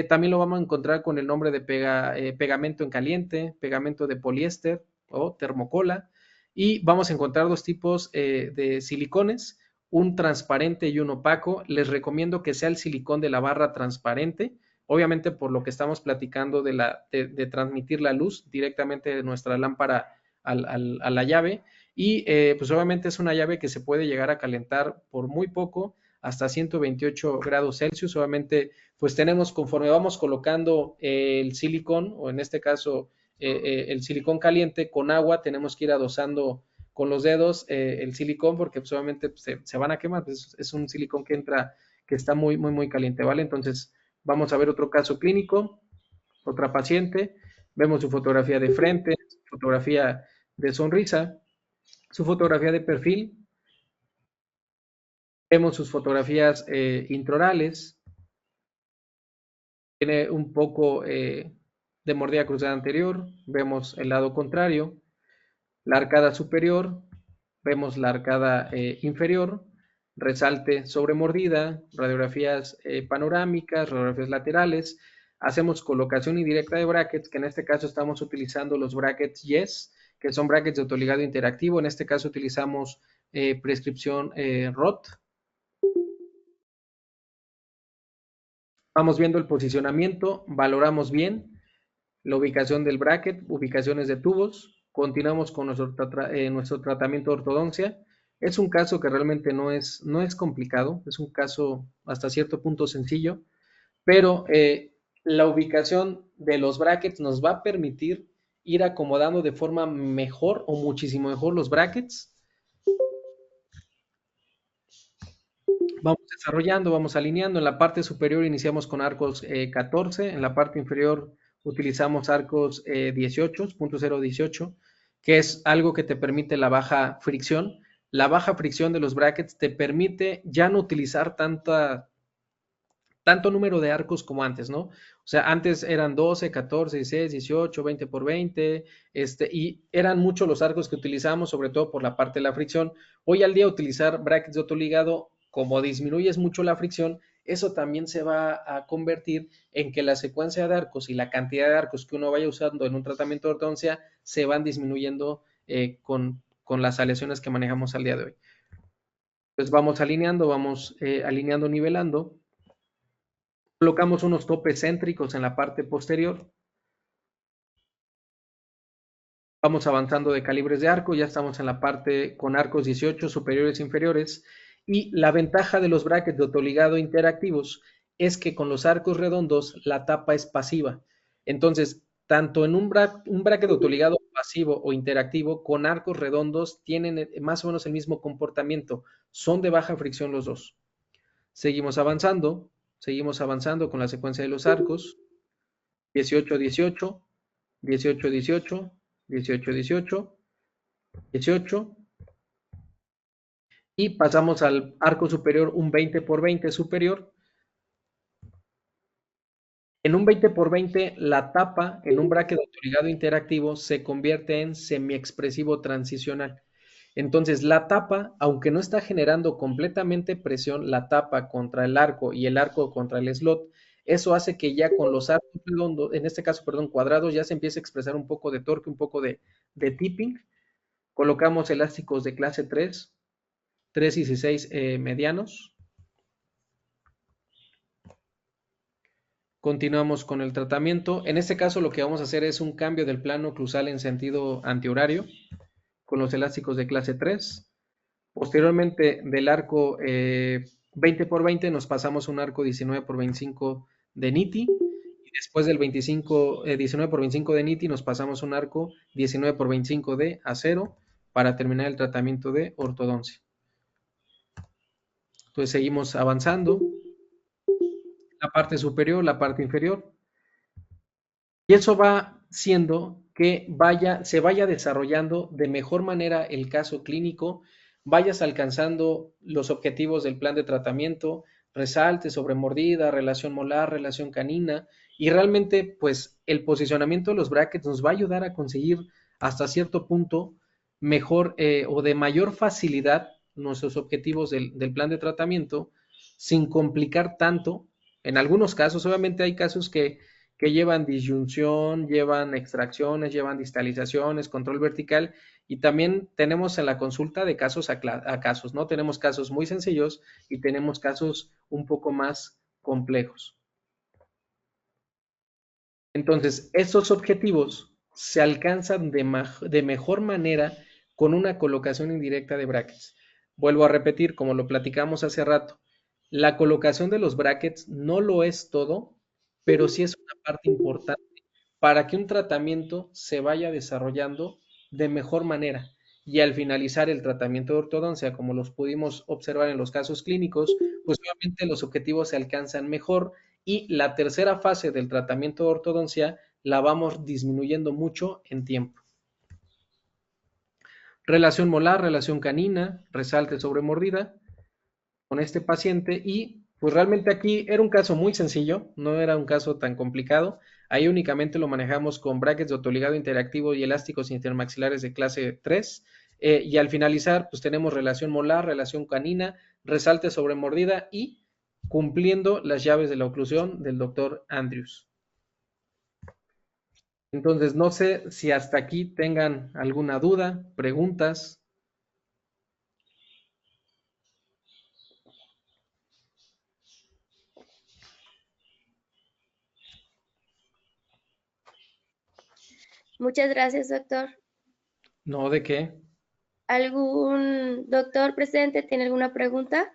También lo vamos a encontrar con el nombre de pegamento en caliente, pegamento de poliéster o termocola. Y vamos a encontrar dos tipos de silicones, un transparente y un opaco. Les recomiendo que sea el silicón de la barra transparente, obviamente por lo que estamos platicando de transmitir la luz directamente de nuestra lámpara a la llave. Y pues obviamente es una llave que se puede llegar a calentar por muy poco, hasta 128 grados Celsius. Obviamente, pues tenemos, conforme vamos colocando el silicón, o en este caso el silicón caliente con agua, tenemos que ir adosando con los dedos el silicón, porque pues, obviamente pues, se van a quemar. Pues, es un silicón que entra, que está muy, muy, muy caliente, ¿vale? Entonces, vamos a ver otro caso clínico, otra paciente. Vemos su fotografía de frente, fotografía de sonrisa, su fotografía de perfil, vemos sus fotografías intraorales, tiene un poco de mordida cruzada anterior, vemos el lado contrario, la arcada superior, vemos la arcada inferior, resalte sobre mordida, radiografías panorámicas, radiografías laterales, hacemos colocación indirecta de brackets, que en este caso estamos utilizando los brackets YES, que son brackets de autoligado interactivo. En este caso utilizamos prescripción ROT. Vamos viendo el posicionamiento, valoramos bien la ubicación del bracket, ubicaciones de tubos, continuamos con nuestro tratamiento de ortodoncia. Es un caso que realmente no es complicado, es un caso hasta cierto punto sencillo, pero la ubicación de los brackets nos va a permitir ir acomodando de forma mejor o muchísimo mejor los brackets. Vamos desarrollando, vamos alineando. En la parte superior iniciamos con arcos 14, en la parte inferior utilizamos arcos 18, punto 018, que es algo que te permite la baja fricción. La baja fricción de los brackets te permite ya no utilizar tanto número de arcos como antes, ¿no? O sea, antes eran 12, 14, 16, 18, 20 por 20, y eran muchos los arcos que utilizamos, sobre todo por la parte de la fricción. Hoy al día utilizar brackets de autoligado, como disminuyes mucho la fricción, eso también se va a convertir en que la secuencia de arcos y la cantidad de arcos que uno vaya usando en un tratamiento de ortodoncia se van disminuyendo con las aleaciones que manejamos al día de hoy. Pues vamos alineando, nivelando. Colocamos unos topes céntricos en la parte posterior. Vamos avanzando de calibres de arco, ya estamos en la parte con arcos 18 superiores e inferiores. Y la ventaja de los brackets de autoligado interactivos es que con los arcos redondos la tapa es pasiva. Entonces, tanto en un bracket de autoligado pasivo o interactivo, con arcos redondos tienen más o menos el mismo comportamiento. Son de baja fricción los dos. Seguimos avanzando con la secuencia de los arcos. 18, 18, 18, 18, 18, 18, 18, y pasamos al arco superior, un 20 por 20 superior. En un 20 por 20, la tapa en un bracket de autoligado interactivo se convierte en semiexpresivo transicional. Entonces, la tapa, aunque no está generando completamente presión, la tapa contra el arco y el arco contra el slot, eso hace que ya con los arcos redondos, en este caso, perdón, cuadrados, ya se empiece a expresar un poco de torque, un poco de tipping. Colocamos elásticos de clase 3, 316 medianos. Continuamos con el tratamiento. En este caso lo que vamos a hacer es un cambio del plano oclusal en sentido antihorario con los elásticos de clase 3. Posteriormente del arco 20 por 20 nos pasamos un arco 19 por 25 de Nitti. Y después del 19 por 25 de Nitti nos pasamos un arco 19 por 25 de acero para terminar el tratamiento de ortodoncia. Entonces seguimos avanzando. La parte superior, la parte inferior. Y eso va siendo que se vaya desarrollando de mejor manera el caso clínico, vayas alcanzando los objetivos del plan de tratamiento, resalte sobre mordida, relación molar, relación canina, y realmente pues el posicionamiento de los brackets nos va a ayudar a conseguir hasta cierto punto mejor o de mayor facilidad nuestros objetivos del plan de tratamiento sin complicar tanto. En algunos casos, obviamente hay casos que llevan disyunción, llevan extracciones, llevan distalizaciones, control vertical, y también tenemos en la consulta de casos a casos, ¿no? Tenemos casos muy sencillos y tenemos casos un poco más complejos. Entonces, estos objetivos se alcanzan de mejor manera con una colocación indirecta de brackets. Vuelvo a repetir, como lo platicamos hace rato, la colocación de los brackets no lo es todo, pero sí es una parte importante para que un tratamiento se vaya desarrollando de mejor manera. Y al finalizar el tratamiento de ortodoncia, como los pudimos observar en los casos clínicos, pues obviamente los objetivos se alcanzan mejor y la tercera fase del tratamiento de ortodoncia la vamos disminuyendo mucho en tiempo. Relación molar, relación canina, resalte sobre mordida con este paciente, y pues realmente aquí era un caso muy sencillo, no era un caso tan complicado. Ahí únicamente lo manejamos con brackets de autoligado interactivo y elásticos intermaxilares de clase 3. Y al finalizar, pues tenemos relación molar, relación canina, resalte sobre mordida y cumpliendo las llaves de la oclusión del doctor Andrews. Entonces, no sé si hasta aquí tengan alguna duda, preguntas. Muchas gracias, doctor. No, ¿de qué? ¿Algún doctor presente tiene alguna pregunta?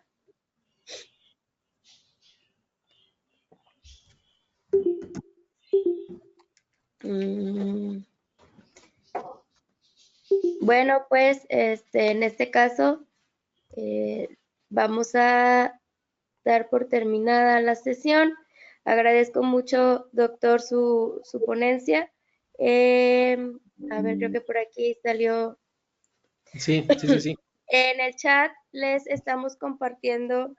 Bueno, pues en este caso vamos a dar por terminada la sesión. Agradezco mucho, doctor, su ponencia. A ver, creo que por aquí salió. Sí, sí. En el chat les estamos compartiendo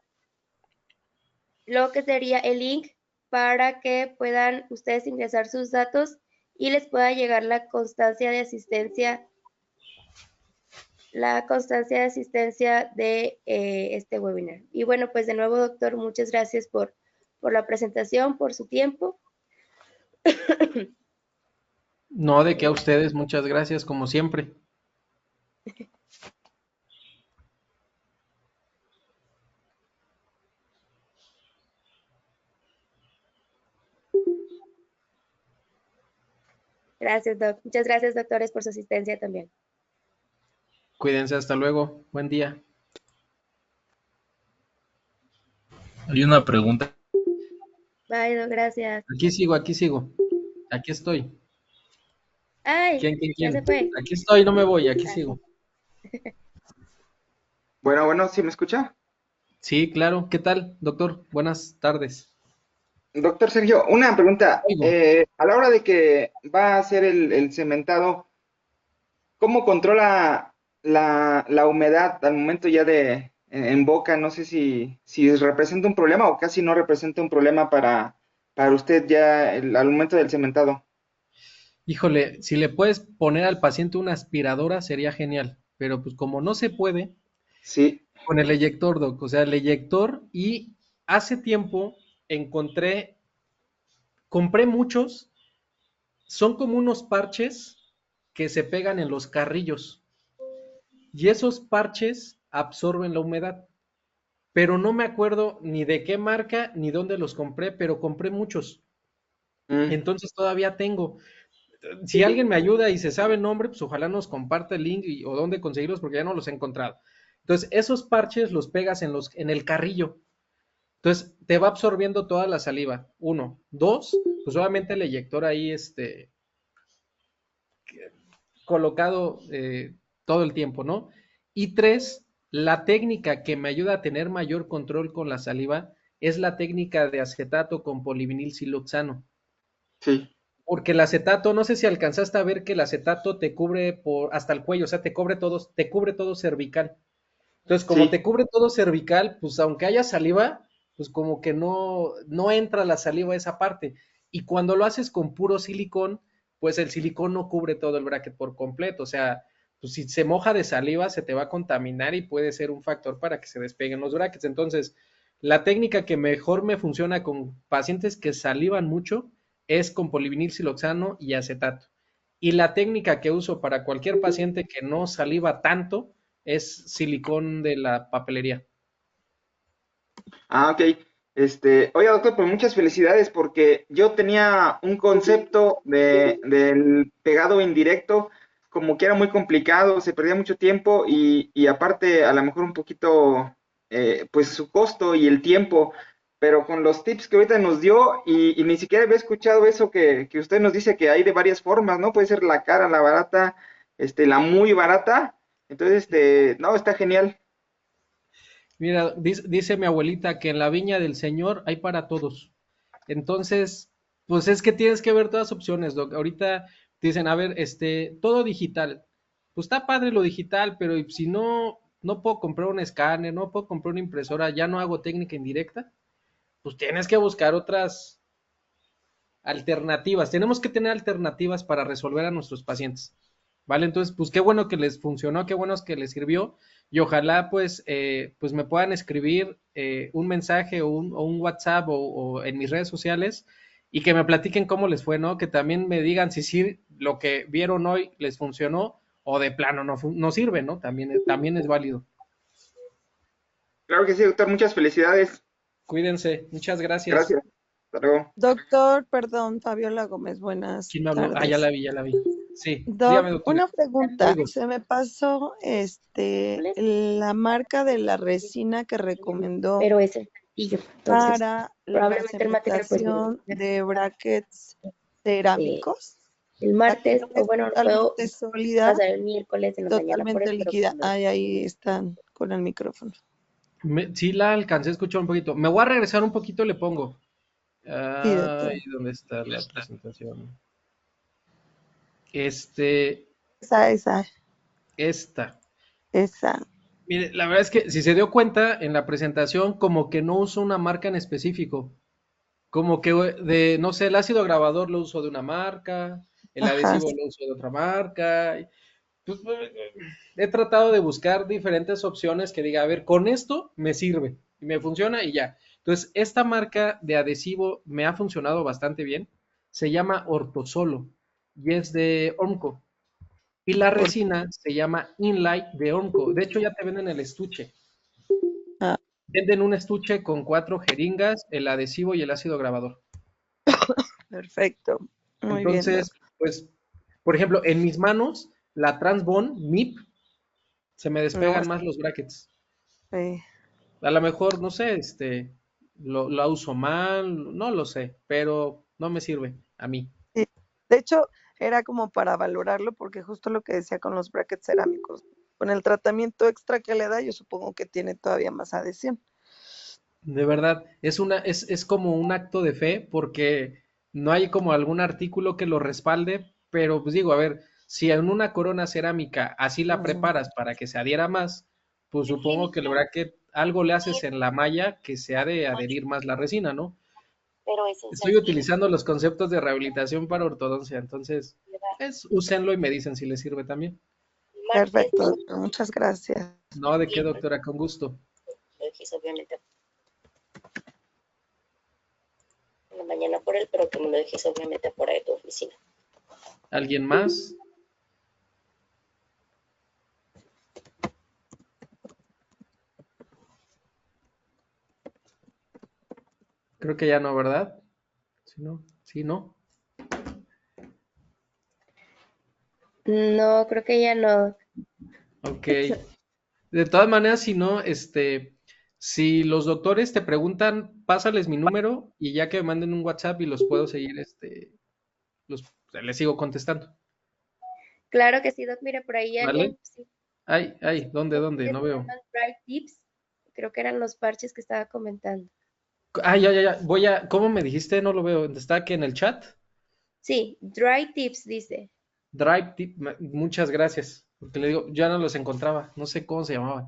lo que sería el link para que puedan ustedes ingresar sus datos y les pueda llegar la constancia de asistencia de este webinar. Y bueno, pues de nuevo, doctor, muchas gracias por la presentación, por su tiempo. No, de que a ustedes, muchas gracias, como siempre. Gracias, doc. Muchas gracias, doctores, por su asistencia también. Cuídense, hasta luego. Buen día. Hay una pregunta. Bye, doc, gracias. Aquí sigo, aquí sigo. Aquí estoy. Ay, ¿Quién, quién, ya se quién? fue. Aquí estoy, no me voy, aquí sigo. Bueno, ¿sí me escucha? Sí, claro. ¿Qué tal, doctor? Buenas tardes. Doctor Sergio, una pregunta. Oigo. A la hora de que va a hacer el cementado, ¿cómo controla la humedad al momento ya en boca? No sé si representa un problema o casi no representa un problema para usted ya al momento del cementado. Híjole, si le puedes poner al paciente una aspiradora sería genial, pero pues como no se puede, Sí. con el eyector, doc, o sea, el eyector y hace tiempo compré muchos, son como unos parches que se pegan en los carrillos y esos parches absorben la humedad, pero no me acuerdo ni de qué marca ni dónde los compré, pero compré muchos, Mm. entonces todavía tengo. Si alguien me ayuda y se sabe el nombre, pues ojalá nos comparta el link o dónde conseguirlos porque ya no los he encontrado. Entonces, esos parches los pegas en el carrillo. Entonces, te va absorbiendo toda la saliva. Uno. Dos, pues obviamente el eyector ahí colocado todo el tiempo, ¿no? Y tres, la técnica que me ayuda a tener mayor control con la saliva es la técnica de acetato con polivinil siloxano. Sí. Porque el acetato, no sé si alcanzaste a ver que el acetato te cubre hasta el cuello, o sea, te cubre todo cervical. Entonces, como te Sí. cubre todo cervical, pues aunque haya saliva, pues como que no entra la saliva a esa parte. Y cuando lo haces con puro silicón, pues el silicón no cubre todo el bracket por completo. O sea, pues si se moja de saliva, se te va a contaminar y puede ser un factor para que se despeguen los brackets. Entonces, la técnica que mejor me funciona con pacientes que salivan mucho es con polivinil siloxano y acetato. Y la técnica que uso para cualquier paciente que no saliva tanto es silicón de la papelería. Ah, ok. Oiga, doctor, pues muchas felicidades porque yo tenía un concepto del pegado indirecto como que era muy complicado, se perdía mucho tiempo y aparte a lo mejor un poquito, pues su costo y el tiempo, pero con los tips que ahorita nos dio y ni siquiera había escuchado eso que usted nos dice que hay de varias formas, ¿no? Puede ser la cara, la barata, la muy barata. Entonces, no, está genial. Mira, dice mi abuelita que en la viña del Señor hay para todos. Entonces, pues es que tienes que ver todas opciones, Doc. Ahorita dicen, a ver, todo digital. Pues está padre lo digital, pero si no puedo comprar un escáner, no puedo comprar una impresora, ya no hago técnica indirecta, pues tienes que buscar otras alternativas. Tenemos que tener alternativas para resolver a nuestros pacientes. ¿Vale? Entonces, pues qué bueno que les funcionó, qué bueno que les sirvió y ojalá pues me puedan escribir un mensaje o un WhatsApp o en mis redes sociales y que me platiquen cómo les fue, ¿no? Que también me digan si sí lo que vieron hoy les funcionó o de plano no sirve, ¿no? También es válido. Claro que sí, doctor, muchas felicidades. Cuídense, muchas gracias. Gracias. Hasta luego. Doctor, perdón, Fabiola Gómez, buenas ¿Quién me habló? Ah, tardes. ya la vi. Sí, dígame, Doc, doctora. una pregunta. Oigo. Se me pasó ¿Cuál es? la marca de la resina que recomendó Pero es sencillo. Entonces, para la probablemente el material pues cementación de brackets cerámicos. el La que martes, no o es bueno, lo puedo totalmente sólida, pasar el miércoles en la mañana por totalmente él, pero líquida. pues no. Ay, ahí están con el micrófono. Sí la alcancé a escuchar un poquito. Me voy a regresar un poquito, le pongo. Sí, Ay, doctor. ¿dónde está la presentación? Esa, Esta. esa. Mire, la verdad es que si se dio cuenta en la presentación, como que no uso una marca en específico. Como que no sé, el ácido grabador lo uso de una marca, el Ajá, adhesivo lo uso de otra marca. Pues, he tratado de buscar diferentes opciones que diga, a ver, con esto me sirve y me funciona y ya. Entonces, esta marca de adhesivo me ha funcionado bastante bien. Se llama Ortosolo y es de Ormco. Y la por, resina se llama Inlight de Ormco. De hecho, ya te venden el estuche. ah, Venden un estuche con 4 jeringas, el adhesivo y el ácido grabador. perfecto. Muy bien, Entonces, doctor. pues, por ejemplo, en mis manos, la Transbond MIP, se me No, despegan más los brackets. sí. A lo mejor, no sé, lo uso mal, no lo sé, pero no me sirve a mí. Sí. De hecho, era como para valorarlo, porque justo lo que decía con los brackets cerámicos, con el tratamiento extra que le da, yo supongo que tiene todavía más adhesión. De verdad, es como un acto de fe porque no hay como algún artículo que lo respalde, pero pues digo, a ver, si en una corona cerámica así la Ujú. preparas para que se adhiera más, pues supongo que el bracket algo le haces en la malla que se ha de adherir más la resina, ¿no? Estoy utilizando los conceptos de rehabilitación para ortodoncia, entonces, úsenlo y me dicen si les sirve también. Perfecto, doctor. Muchas gracias. No, ¿de qué, doctora? Con gusto. ¿Alguien más? Creo que ya no, ¿verdad? Si no, sí, no. No, creo que ya no. Ok. De todas maneras, si no, si los doctores te preguntan, pásales mi número y ya que me manden un WhatsApp y los puedo seguir, les sigo contestando. Claro que sí, Doc. Mira, por ahí ¿Vale? alguien, sí, Ay, ¿dónde, dónde? que No se veo. llaman Dry Tips. Creo que eran los parches que estaba comentando. Ya. ¿Cómo me dijiste? No lo veo. ¿Está aquí en el chat? Sí, Dry Tips dice. Drive Tip, muchas gracias. Porque le digo, ya no los encontraba. No sé cómo se llamaban.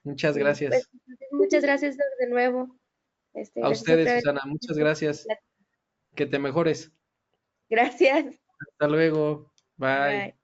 Muchas Sí, pues gracias. muchas gracias, Doc, de nuevo. A Gracias ustedes, otra vez. Susana, muchas gracias. Que te mejores. Gracias. Hasta luego. Bye. Bye.